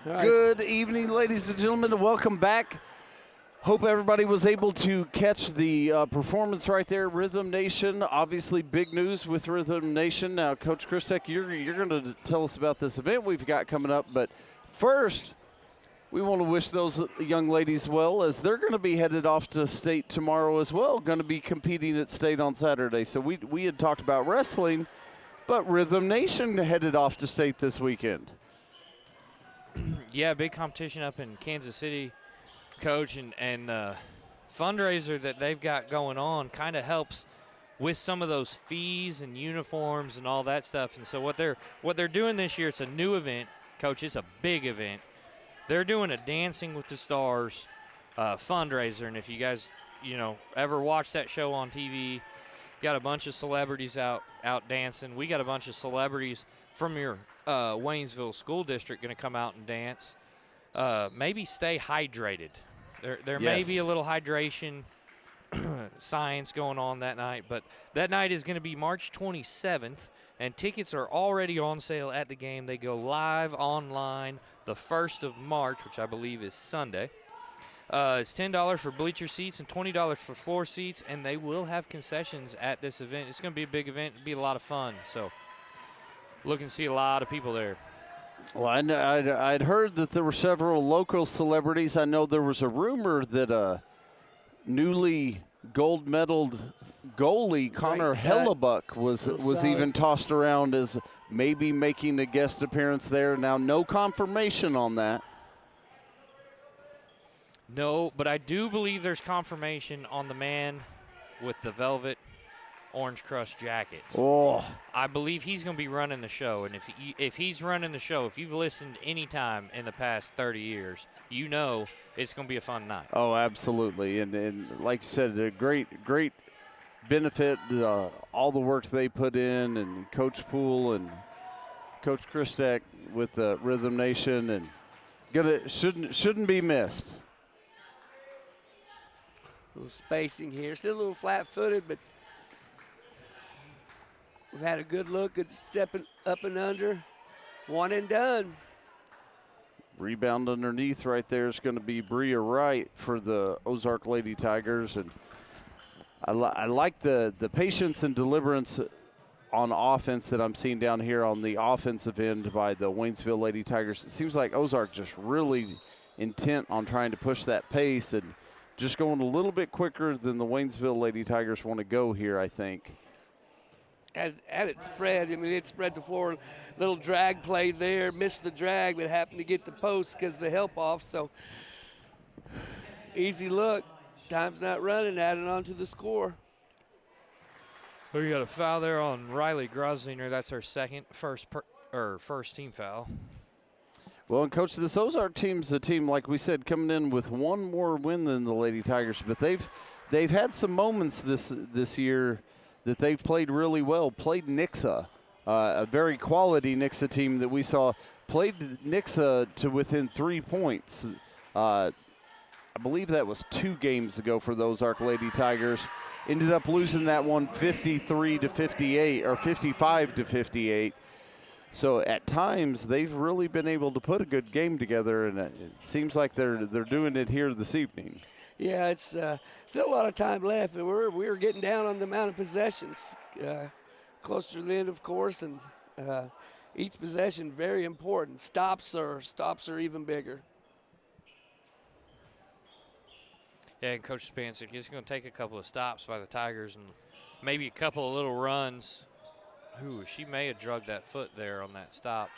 All right. Good evening, ladies and gentlemen, and welcome back. Hope everybody was able to catch the performance right there. Rhythm Nation, obviously big news with Rhythm Nation. Now, Coach Christek, you're going to tell us about this event we've got coming up. But first, we want to wish those young ladies well, as they're going to be headed off to state tomorrow as well, going to be competing at state on Saturday. So we had talked about wrestling, but Rhythm Nation headed off to state this weekend. Yeah, big competition up in Kansas City, Coach, and fundraiser that they've got going on kind of helps with some of those fees and uniforms and all that stuff. And so what they're doing this year, it's a new event, Coach. It's a big event. They're doing a Dancing with the Stars fundraiser, and if you guys, ever watch that show on TV, got a bunch of celebrities out dancing. We got a bunch of celebrities from your Waynesville school district going to come out and dance. Maybe stay hydrated. There may be a little hydration science going on that night, but that night is going to be March 27th, and tickets are already on sale at the game. They go live online the 1st of March, which I believe is Sunday. It's $10 for bleacher seats and $20 for floor seats, and they will have concessions at this event. It's going to be a big event. It'll be a lot of fun. So looking to see a lot of people there. Well, I'd heard that there were several local celebrities. I know there was a rumor that a newly gold-medaled goalie, Connor Hellebuck, was even tossed around as maybe making a guest appearance there. Now, no confirmation on that. No, but I do believe there's confirmation on the man with the velvet orange crush jacket. Oh, I believe he's going to be running the show, and if he's running the show, if you've listened any time in the past 30 years, you know it's going to be a fun night. Oh, absolutely, and like you said, a great benefit, all the work they put in, and Coach Poole and Coach Christek with the Rhythm Nation, and shouldn't be missed. A little spacing here. Still a little flat-footed, but we've had a good look, good stepping up and under. One and done. Rebound underneath right there is going to be Bria Wright for the Ozark Lady Tigers. And I like the patience and deliverance on offense that I'm seeing down here on the offensive end by the Waynesville Lady Tigers. It seems like Ozark just really intent on trying to push that pace and just going a little bit quicker than the Waynesville Lady Tigers want to go here, I think. Had it spread, I mean, it spread the floor. Little drag play there, missed the drag, but happened to get the post because of the help off. So easy look. Time's not running, adding on to the score. We got a foul there on Riley Groslinger. That's our first team foul. Well, and Coach, this Ozark team's a team, like we said, coming in with one more win than the Lady Tigers, but they've had some moments this year that they've played really well. Played Nixa, a very quality Nixa team that we saw. Played Nixa to within 3 points. I believe that was 2 games ago for the Ozark Lady Tigers. Ended up losing that one 53-58 or 55-58. So at times they've really been able to put a good game together, and it seems like they're doing it here this evening. Yeah, it's still a lot of time left, and we're getting down on the amount of possessions. Closer to the end, of course, and each possession very important. Stops are even bigger. Yeah, and Coach Spancic is going to take a couple of stops by the Tigers and maybe a couple of little runs. Ooh, she may have drugged that foot there on that stop.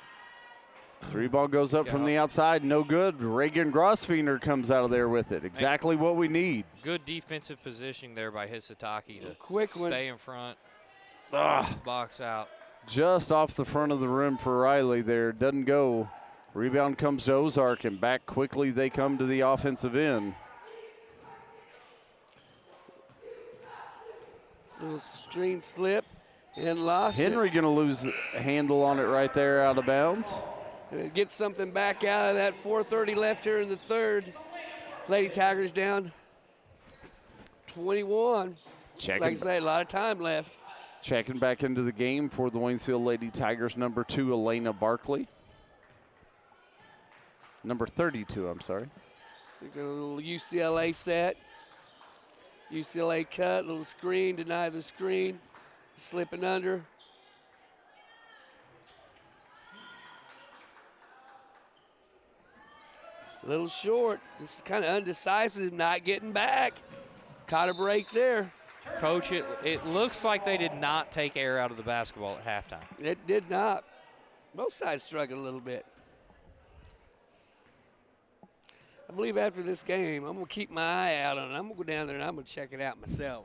3 ball goes up from the outside, no good. Reagan Grosfener comes out of there with it. Exactly what we need. Good defensive positioning there by Hisataki to one. Stay in front, box out. Just off the front of the rim for Riley there. Doesn't go. Rebound comes to Ozark, and back quickly they come to the offensive end. Little screen slip and lost Henry going to lose a handle on it right there out of bounds. And get something back out of that. 4:30 left here in the third. Lady Tigers down 21. Like I say, a lot of time left. Checking back into the game for the Waynesville Lady Tigers, number 2, Elena Barkley. Number 32, I'm sorry. So got a little UCLA set. UCLA cut, little screen, deny the screen, slipping under. A little short. This is kind of undecisive, not getting back. Caught a break there. Coach, it looks like they did not take air out of the basketball at halftime. It did not. Both sides struggled a little bit. I believe after this game, I'm going to keep my eye out on it. I'm going to go down there and I'm going to check it out myself.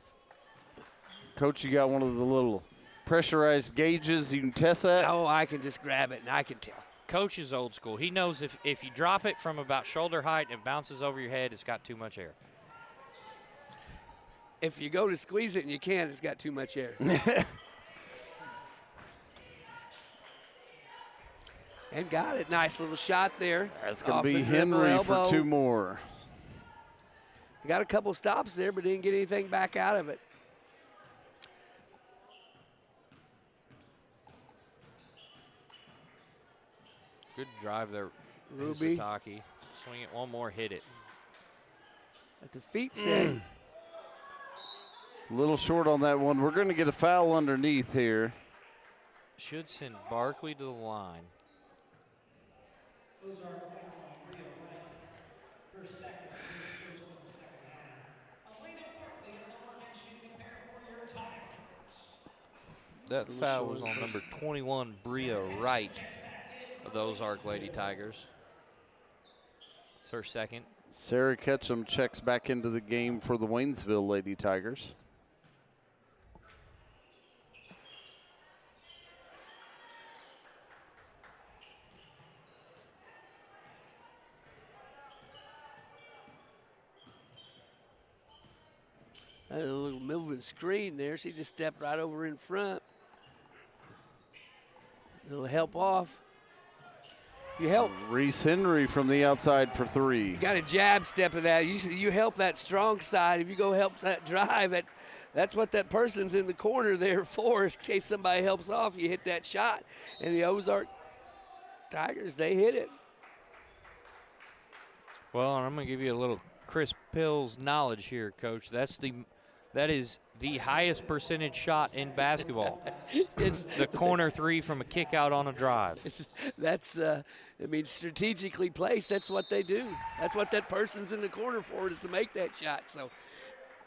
Coach, you got one of the little pressurized gauges you can test that? Oh, I can just grab it and I can tell. Coach is old school. He knows if you drop it from about shoulder height and bounces over your head, it's got too much air. If you go to squeeze it and you can't, it's got too much air. And got it. Nice little shot there. That's going to be Henry for 2 more. Got a couple stops there, but didn't get anything back out of it. Good drive there, Ruby. Sataki. Swing it one more, hit it. At the feet set. A little short on that one. We're going to get a foul underneath here. Should send Barkley to the line. Ozark Brio Wright, her second, first in the second half. Alina Barkley and number 19 prepare for your Tigers. That foul was on number 21, Bria Wright of the Ozark Lady Tigers. It's her second. Sarah Ketchum checks back into the game for the Waynesville Lady Tigers. A little moving screen there. She just stepped right over in front. It'll help off. You help. Reese Henry from the outside for 3. You got a jab step of that. You help that strong side. If you go help that drive, that's what that person's in the corner there for. In case somebody helps off, you hit that shot. And the Ozark Tigers, they hit it. Well, I'm going to give you a little Chris Pill's knowledge here, Coach. That is the highest percentage shot in basketball. It's the corner 3 from a kick out on a drive. That's, strategically placed. That's what they do. That's what that person's in the corner for, is to make that shot. So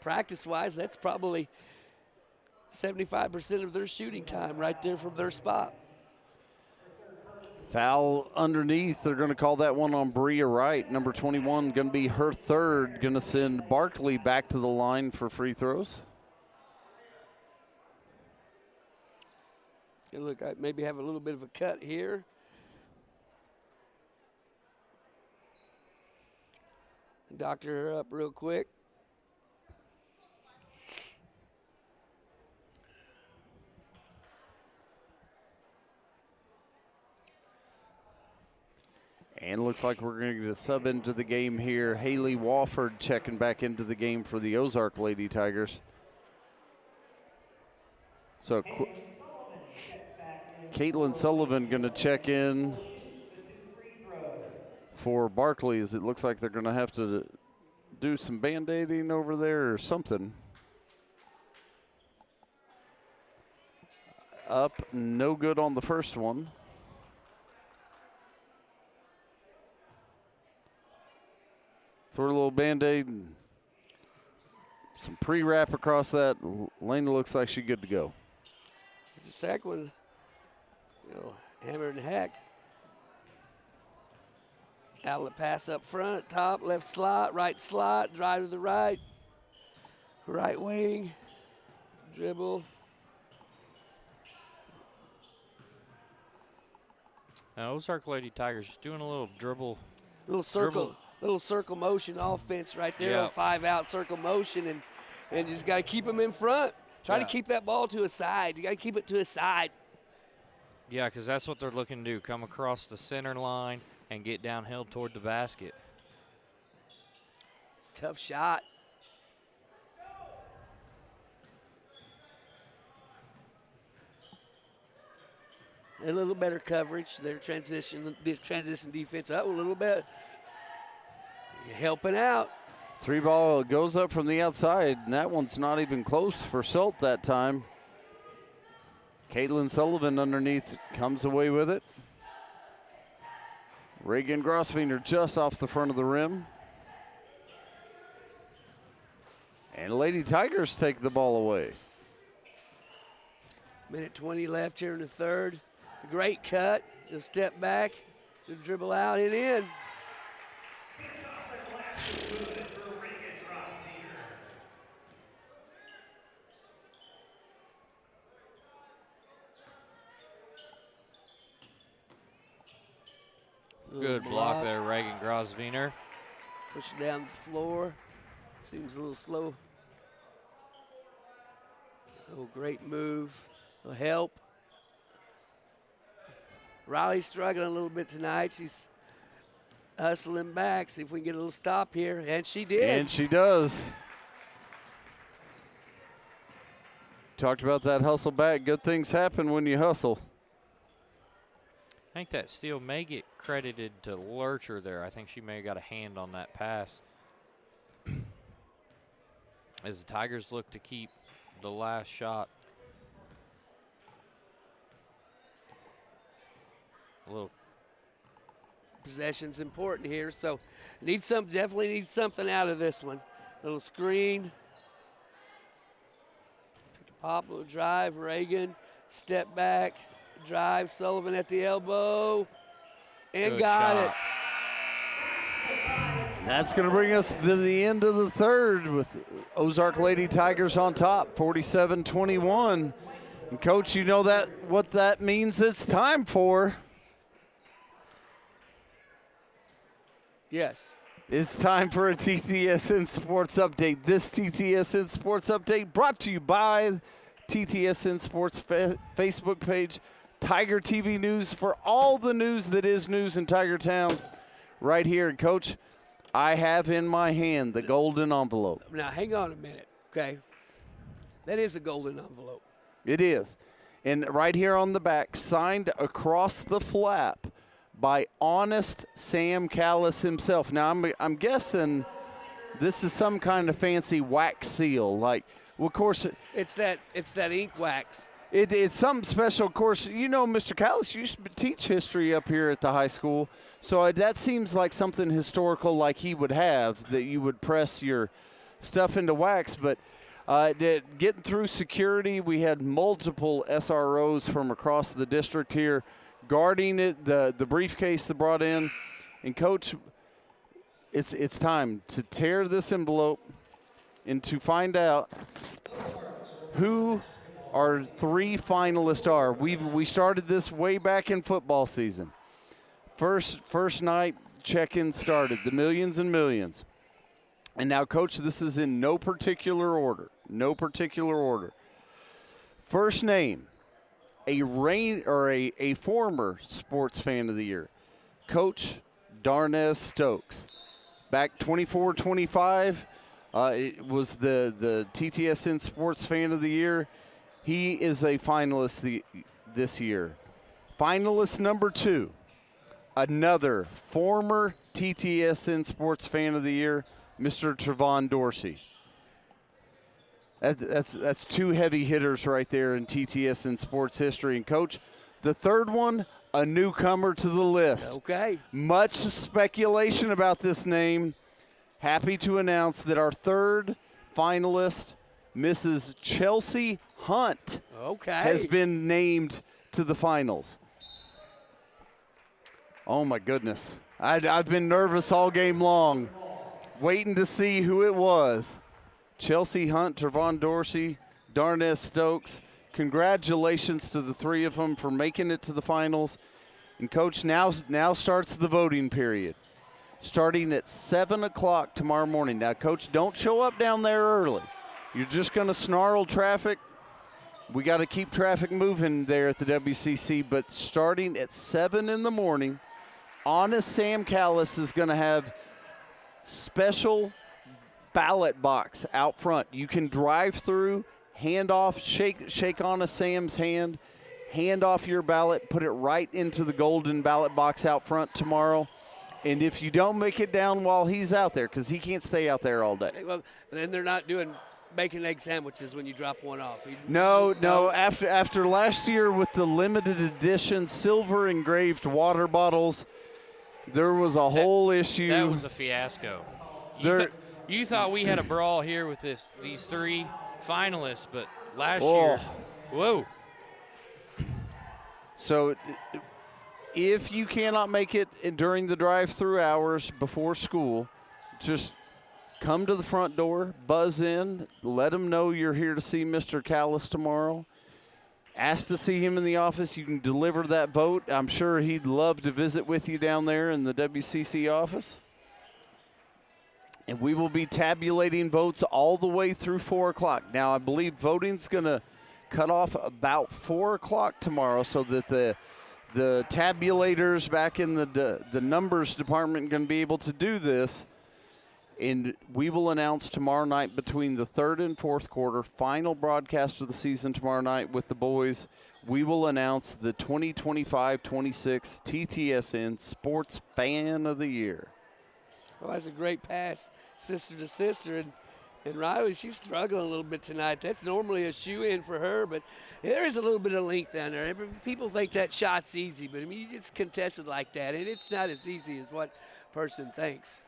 practice-wise, that's probably 75% of their shooting time right there from their spot. Foul underneath. They're going to call that one on Bria Wright. Number 21 going to be her third. Going to send Barkley back to the line for free throws. And look, I maybe have a little bit of a cut here. Doctor her up real quick. And looks like we're going to get a sub into the game here. Haley Wofford checking back into the game for the Ozark Lady Tigers. So Caitlin Sullivan going to check in for Barclays. It looks like they're going to have to do some band-aiding over there or something. Up, no good on the first one. Throw a little Band-Aid and some pre-wrap across that. Lena looks like she's good to go. It's the second one. Hammered and hacked. Outlet pass up front, top, left slot, drive to the right. Right wing, dribble. Now, Ozark Lady Tigers just doing a little dribble. Little circle motion offense right there on 5-out circle motion, and just got to keep them in front. Try to keep that ball to a side. You got to keep it to a side. Yeah, because that's what they're looking to do, come across the center line and get downhill toward the basket. It's a tough shot. A little better coverage. Their transition defense up a little bit. Helping out. 3 ball goes up from the outside, and that one's not even close for Salt that time. Caitlin Sullivan underneath comes away with it. Reagan Grosviner just off the front of the rim. And Lady Tigers take the ball away. Minute 20 left here in the third. Great cut. He'll step back. He'll dribble out and in. Good block there, Reagan Grosviner. Push it down the floor. Seems a little slow. Oh, great move. Will help. Riley's struggling a little bit tonight. She's hustling back. See if we can get a little stop here. And she did. And she does. Talked about that hustle back. Good things happen when you hustle. I think that steal may get credited to Lurcher there. I think she may have got a hand on that pass. As the Tigers look to keep the last shot. A little Possession's important here, so definitely need something out of this one. Little screen. Pick a pop, little drive, Reagan, step back, drive, Sullivan at the elbow, and good got shot. it. That's going to bring us to the end of the third with Ozark Lady Tigers on top, 47-21. And Coach, you know what that means it's time for. Yes. It's time for a TTSN Sports Update. This TTSN Sports Update brought to you by TTSN Sports Facebook page, Tiger TV News for all the news that is news in Tiger Town right here. And Coach, I have in my hand the golden envelope. Now, hang on a minute, okay? That is a golden envelope. It is. And right here on the back, signed across the flap by Honest Sam Callis himself. Now, I'm guessing this is some kind of fancy wax seal. Like, well, of course, It's that ink wax. it's something special. Of course, you know, Mr. Callis used to teach history up here at the high school. So that seems like something historical like he would have, that you would press your stuff into wax. But getting through security, we had multiple SROs from across the district here guarding it, the briefcase that brought in. And, Coach, it's time to tear this envelope and to find out who our 3 finalists are. We started this way back in football season. First night check-in started, the millions and millions. And now, Coach, this is in no particular order. No particular order. First name, a former Sports Fan of the Year, Coach Darnez Stokes. Back 24-25, it was the TTSN Sports Fan of the Year. He is a finalist this year. Finalist number 2, another former TTSN Sports Fan of the Year, Mr. Trevon Dorsey. That's 2 heavy hitters right there in TTSN sports history. And, Coach, the third one, a newcomer to the list. Okay. Much speculation about this name. Happy to announce that our third finalist, Mrs. Chelsea Hunt, has been named to the finals. Oh, my goodness. I've been nervous all game long, waiting to see who it was. Chelsea Hunt, Trevon Dorsey, Darnez Stokes. Congratulations to the 3 of them for making it to the finals. And, Coach, now starts the voting period, starting at 7 o'clock tomorrow morning. Now, Coach, don't show up down there early. You're just going to snarl traffic. We got to keep traffic moving there at the WCC. But starting at 7 in the morning, Honest Sam Callis is going to have special ballot box out front. You can drive through, hand off, shake Honest Sam's hand, hand off your ballot, put it right into the golden ballot box out front tomorrow. And if you don't make it down while he's out there, because he can't stay out there all day. Well, then they're not doing bacon egg sandwiches when you drop one off. No. After last year with the limited edition silver engraved water bottles, there was a whole issue. That was a fiasco. You thought we had a brawl here with these 3 finalists, but last year, whoa. So if you cannot make it during the drive-through hours before school, just come to the front door, buzz in, let them know you're here to see Mr. Callis tomorrow. Ask to see him in the office. You can deliver that vote. I'm sure he'd love to visit with you down there in the WCC office. And we will be tabulating votes all the way through 4 o'clock. Now, I believe voting's going to cut off about 4 o'clock tomorrow so that the tabulators back in the numbers department are going to be able to do this. And we will announce tomorrow night between the 3rd and 4th quarter, final broadcast of the season tomorrow night with the boys. We will announce the 2025-26 TTSN Sports Fan of the Year. Well, that's a great pass, sister to sister. And Riley, she's struggling a little bit tonight. That's normally a shoe-in for her, but there is a little bit of length down there. People think that shot's easy, but, I mean, it's contested like that, and it's not as easy as what person thinks.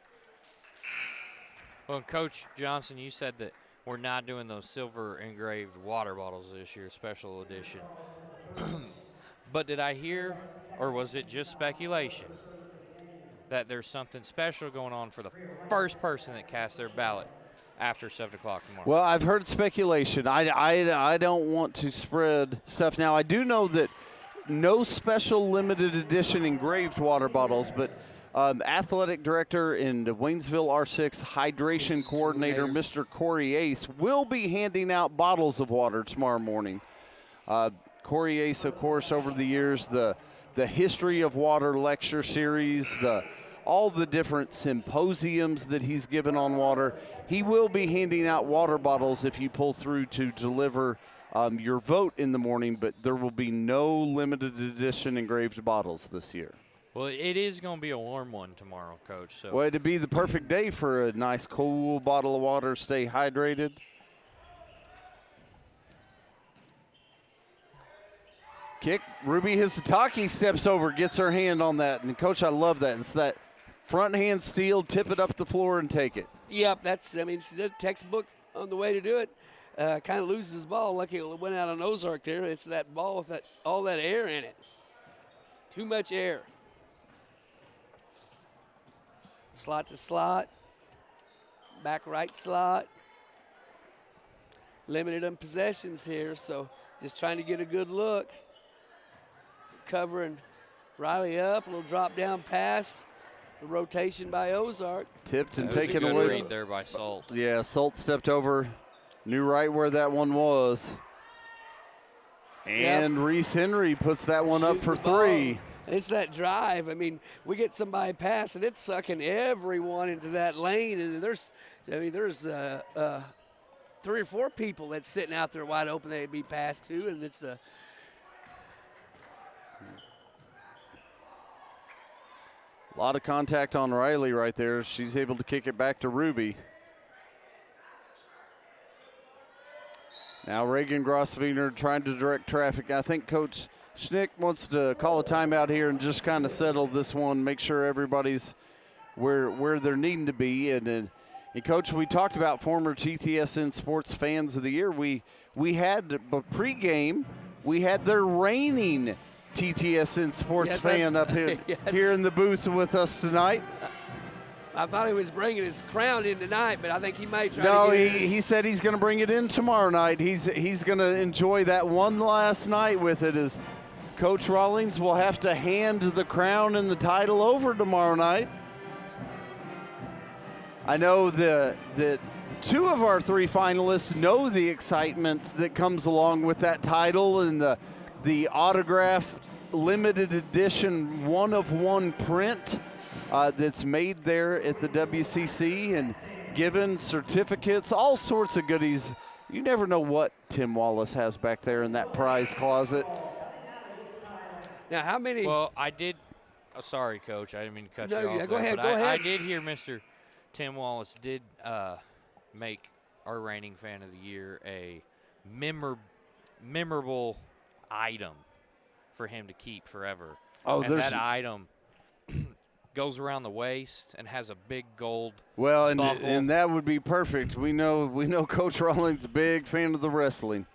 Well, Coach Johnson, you said that we're not doing those silver engraved water bottles this year, special edition. But did I hear, or was it just speculation, that there's something special going on for the first person that casts their ballot after 7 o'clock tomorrow? Well, I've heard speculation. I don't want to spread stuff. Now, I do know that no special limited edition engraved water bottles, but athletic director and Waynesville R6 hydration coordinator, Mr. Corey Ace, will be handing out bottles of water tomorrow morning. Corey Ace, of course, over the years, the history of water lecture series, all the different symposiums that he's given on water. He will be handing out water bottles if you pull through to deliver your vote in the morning, but there will be no limited edition engraved bottles this year. Well, it is going to be a warm one tomorrow, Coach. So. Well, it'd be the perfect day for a nice cool bottle of water, stay hydrated. Kick, Ruby Hisataki steps over, gets her hand on that. And, Coach, I love that. It's that front hand steal, tip it up the floor and take it. Yep, she did a textbook on the way to do it. Kind of loses his ball. Lucky it went out on Ozark there. It's that ball with all that air in it. Too much air. Slot to slot. Back right slot. Limited on possessions here, so just trying to get a good look. Covering Riley up, a little drop down pass. A rotation by Ozark. Tipped and taken away. away. Read there by Salt. Yeah, Salt stepped over, knew right where that one was. And Reese Henry puts that one up for 3. It's that drive. I mean, we get somebody pass, and it's sucking everyone into that lane. And there's 3 or 4 people that's sitting out there wide open they'd be passed to, and it's a lot of contact on Riley right there. She's able to kick it back to Ruby. Now Reagan Grosswiener trying to direct traffic. I think Coach Schnick wants to call a timeout here and just kind of settle this one, make sure everybody's where they're needing to be. And Coach, we talked about former TTSN Sports Fans of the Year. We had pregame, we had their reigning TTSN Sports fan up here, here in the booth with us tonight. I thought he was bringing his crown in tonight, but I think he might try to get he said he's going to bring it in tomorrow night. He's going to enjoy that one last night with it, as Coach Rawlings will have to hand the crown and the title over tomorrow night. I know that 2 of our 3 finalists know the excitement that comes along with that title and the autographed limited edition 1-of-1 print that's made there at the WCC and given certificates, all sorts of goodies. You never know what Tim Wallace has back there in that prize closet. Now, how many? Well, I did. Oh, sorry, Coach. I didn't mean to cut No, you off. yeah, go there, ahead, but go I ahead. did hear Mr. Tim Wallace did make our reigning fan of the year a memorable item for him to keep forever. Oh, and there's that item goes around the waist and has a big gold well, and buckle. that would be perfect. We know Coach Rawlings a big fan of the wrestling.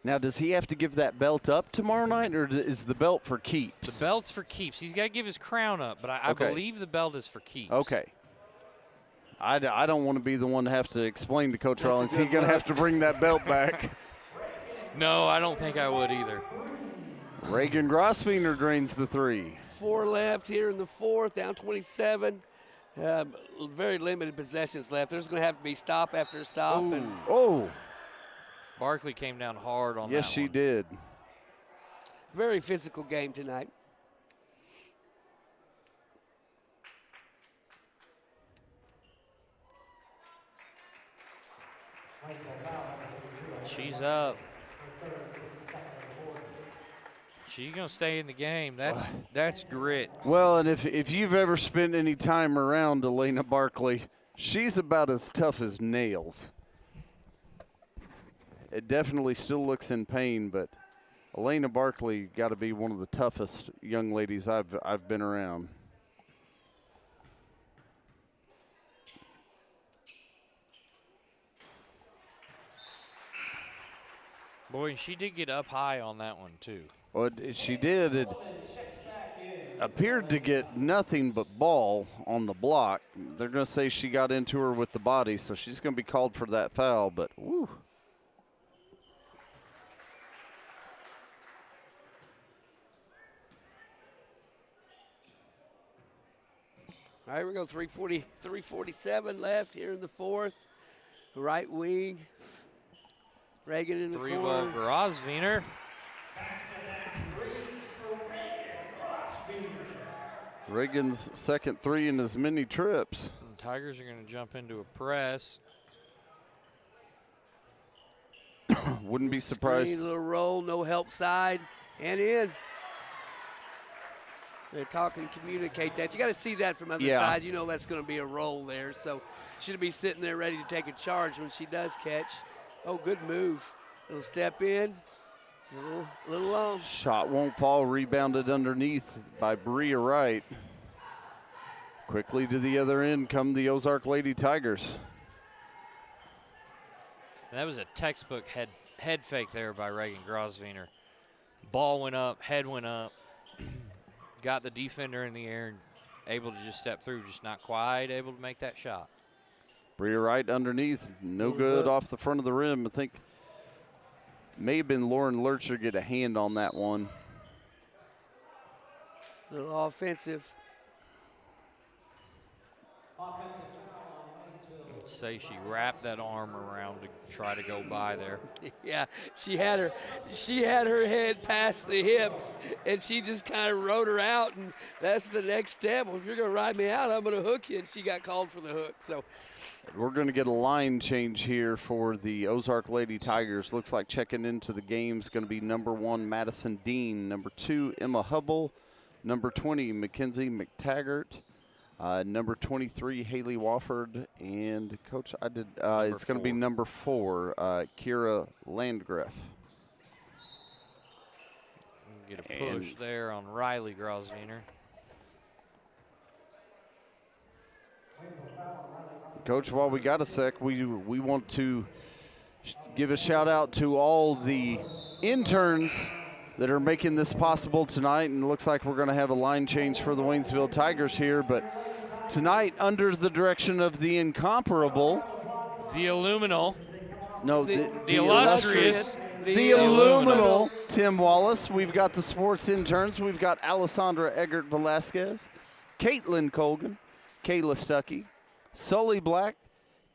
Now, does he have to give that belt up tomorrow night, or is the belt for keeps? The belt's for keeps. He's got to give his crown up, but I Okay. believe the belt is for keeps. Okay. I don't want to be the one to have to explain to Coach That's a Rawlings. good He's going to have to bring that belt back. No, I don't think I would either. Reagan Grosviener drains the 3. 4 left here in the fourth, down 27. Very limited possessions left. There's going to have to be stop after stop. And Oh, Barkley came down hard on yes, that she one. did. very physical game tonight. She's up. She's going to stay in the game. That's grit. Well, and if you've ever spent any time around Elena Barkley, she's about as tough as nails. It definitely still looks in pain, but Elena Barkley got to be one of the toughest young ladies I've been around. Boy, and she did get up high on that one, too. Well, she did. It appeared to get nothing but ball on the block. They're going to say she got into her with the body, so she's going to be called for that foul, but woo. All right, we go 3:47 left here in the fourth. Right wing. Reagan in the Three-well corner. Grosviener. Reagan's second 3 in as many trips. And Tigers are going to jump into a press. Wouldn't be Screen, surprised. little roll, no help side, and in. They talk and communicate that. You got to see that from other Yeah. sides. You know that's going to be a roll there. So she'll be sitting there ready to take a charge when she does catch. Oh, good move. Little step in. It's a little long. Shot won't fall, rebounded underneath by Bria Wright. Quickly to the other end come the Ozark Lady Tigers. And that was a textbook head fake there by Reagan Grosviener. Ball went up, head went up. Got the defender in the air and able to just step through, just not quite able to make that shot. Bria Wright underneath, no good off the front of the rim. I think may have been Lauren Lurcher get a hand on that one. A little offensive. I'd say she wrapped that arm around to try to go by there. Yeah, she had her head past the hips, and she just kind of rode her out, and that's the next step. Well, if you're going to ride me out, I'm going to hook you, and she got called for the hook. So We're going to get a line change here for the Ozark Lady Tigers. Looks like checking into the game is going to be number 1, Madison Dean. Number 2, Emma Hubble. Number 20, Mackenzie McTaggart. Number 23, Haley Wofford. And, Coach, it's going to be number 4, Kira Landgraf. Get a push there on Riley Grosviener. Coach, while we got a sec, we want to give a shout out to all the interns that are making this possible tonight. And it looks like we're going to have a line change for the Waynesville Tigers here. But tonight, under the direction of the incomparable, The Illuminal. no, The illustrious. the illuminal Tim Wallace. We've got the sports interns. We've got Alessandra Eggert Velasquez, Caitlin Colgan, Kayla Stuckey, Sully Black,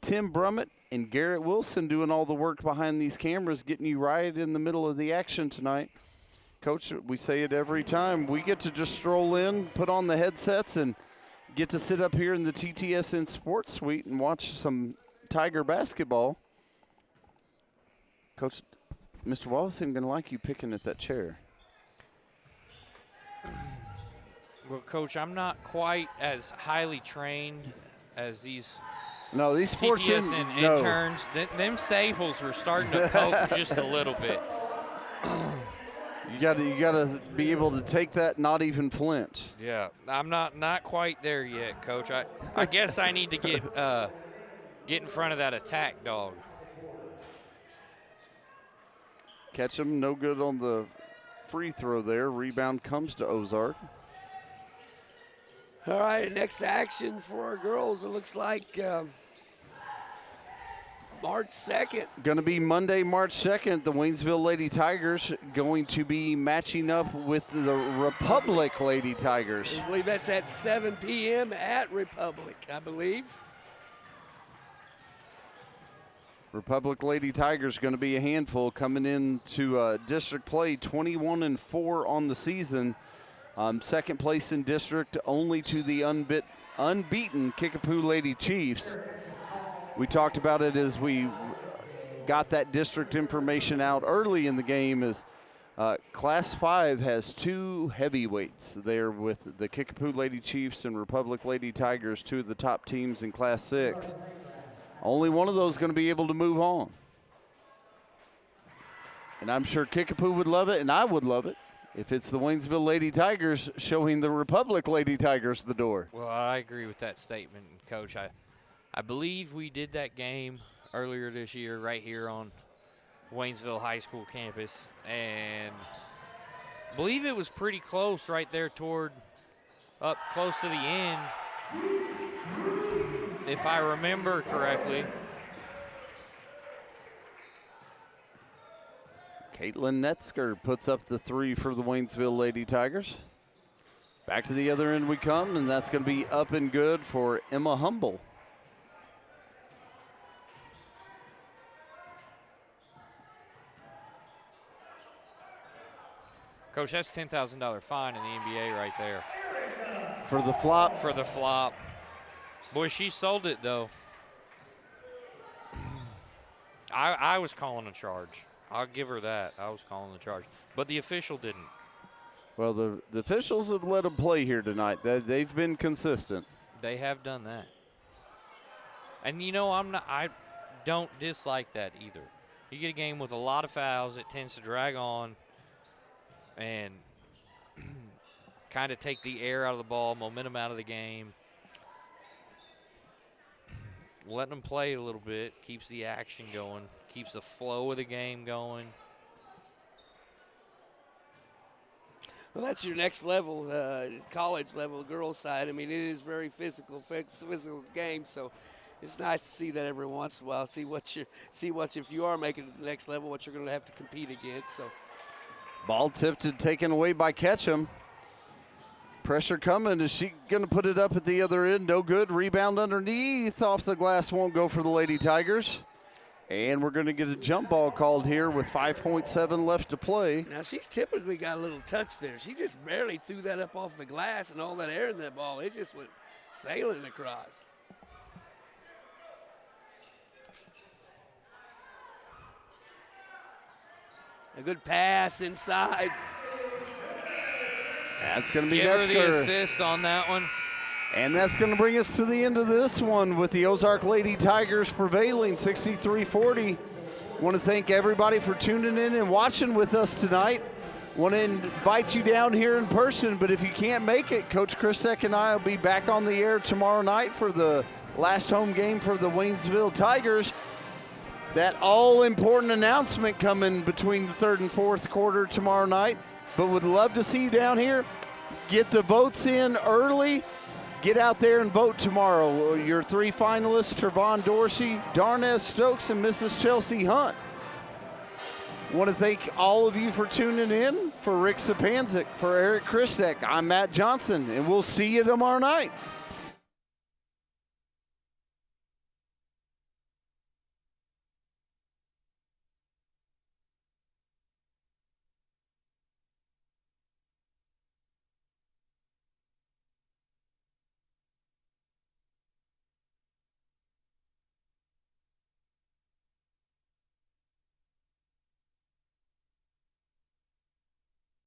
Tim Brummett, and Garrett Wilson doing all the work behind these cameras, getting you right in the middle of the action tonight. Coach, we say it every time. We get to just stroll in, put on the headsets, and get to sit up here in the TTSN Sports Suite and watch some Tiger basketball. Coach, Mr. Wallace isn't going to like you picking at that chair. Well, Coach, I'm not quite as highly trained as these No, these sports TTS and interns. Them staples were starting to poke just a little bit. You gotta be able to take that, not even flinch. Yeah, I'm not quite there yet, Coach. I guess I need to get in front of that attack dog. Catch him, no good on the free throw there. Rebound comes to Ozark. All right, next action for our girls. It looks like March 2nd. Going to be Monday, March 2nd. The Waynesville Lady Tigers going to be matching up with the Republic Lady Tigers. I believe that's at 7 p.m. at Republic, I believe. Republic Lady Tigers going to be a handful coming into district play, 21-4 on the season. Second place in district, only to the unbeaten Kickapoo Lady Chiefs. We talked about it as we got that district information out early in the game. As Class 5 has two heavyweights there with the Kickapoo Lady Chiefs and Republic Lady Tigers, two of the top teams in Class 6. Only one of those going to be able to move on. And I'm sure Kickapoo would love it, and I would love it, if it's the Waynesville Lady Tigers showing the Republic Lady Tigers the door. Well, I agree with that statement, Coach. I believe we did that game earlier this year right here on Waynesville High School campus, and I believe it was pretty close right there up close to the end, if I remember correctly. Caitlin Netzker puts up the three for the Waynesville Lady Tigers. Back to the other end we come, and that's going to be up and good for Emma Humble. Coach, that's $10,000 fine in the NBA right there. For the flop? For the flop. Boy, she sold it, though. I was calling a charge. I'll give her that. I was calling the charge. But the official didn't. Well, the officials have let them play here tonight. They've been consistent. They have done that. And, you know, I don't dislike that either. You get a game with a lot of fouls, it tends to drag on and kind of take the air out of the ball, momentum out of the game. Letting them play a little bit keeps the action going, keeps the flow of the game going. Well, that's your next level, college level, girls side. I mean, it is very physical game. So it's nice to see that every once in a while. See what if you are making it to the next level, what you're going to have to compete against. So ball tipped and taken away by Ketchum. Pressure coming. Is she going to put it up at the other end? No good. Rebound underneath. Off the glass. Won't go for the Lady Tigers. And we're going to get a jump ball called here with 5.7 left to play. Now, she's typically got a little touch there. She just barely threw that up off the glass, and all that air in that ball, it just went sailing across. A good pass inside. That's going to be Give her the Netzker. assist on that one. And that's going to bring us to the end of this one with the Ozark Lady Tigers prevailing 63-40. Want to thank everybody for tuning in and watching with us tonight. Want to invite you down here in person, but if you can't make it, Coach Christek and I will be back on the air tomorrow night for the last home game for the Waynesville Tigers. That all-important announcement coming between the third and fourth quarter tomorrow night. But would love to see you down here. Get the votes in early. Get out there and vote tomorrow. Your three finalists, Trevon Dorsey, Darnez Stokes, and Mrs. Chelsea Hunt. Want to thank all of you for tuning in. For Rick Sapanzik, for Eric Christek, I'm Matt Johnson, and we'll see you tomorrow night.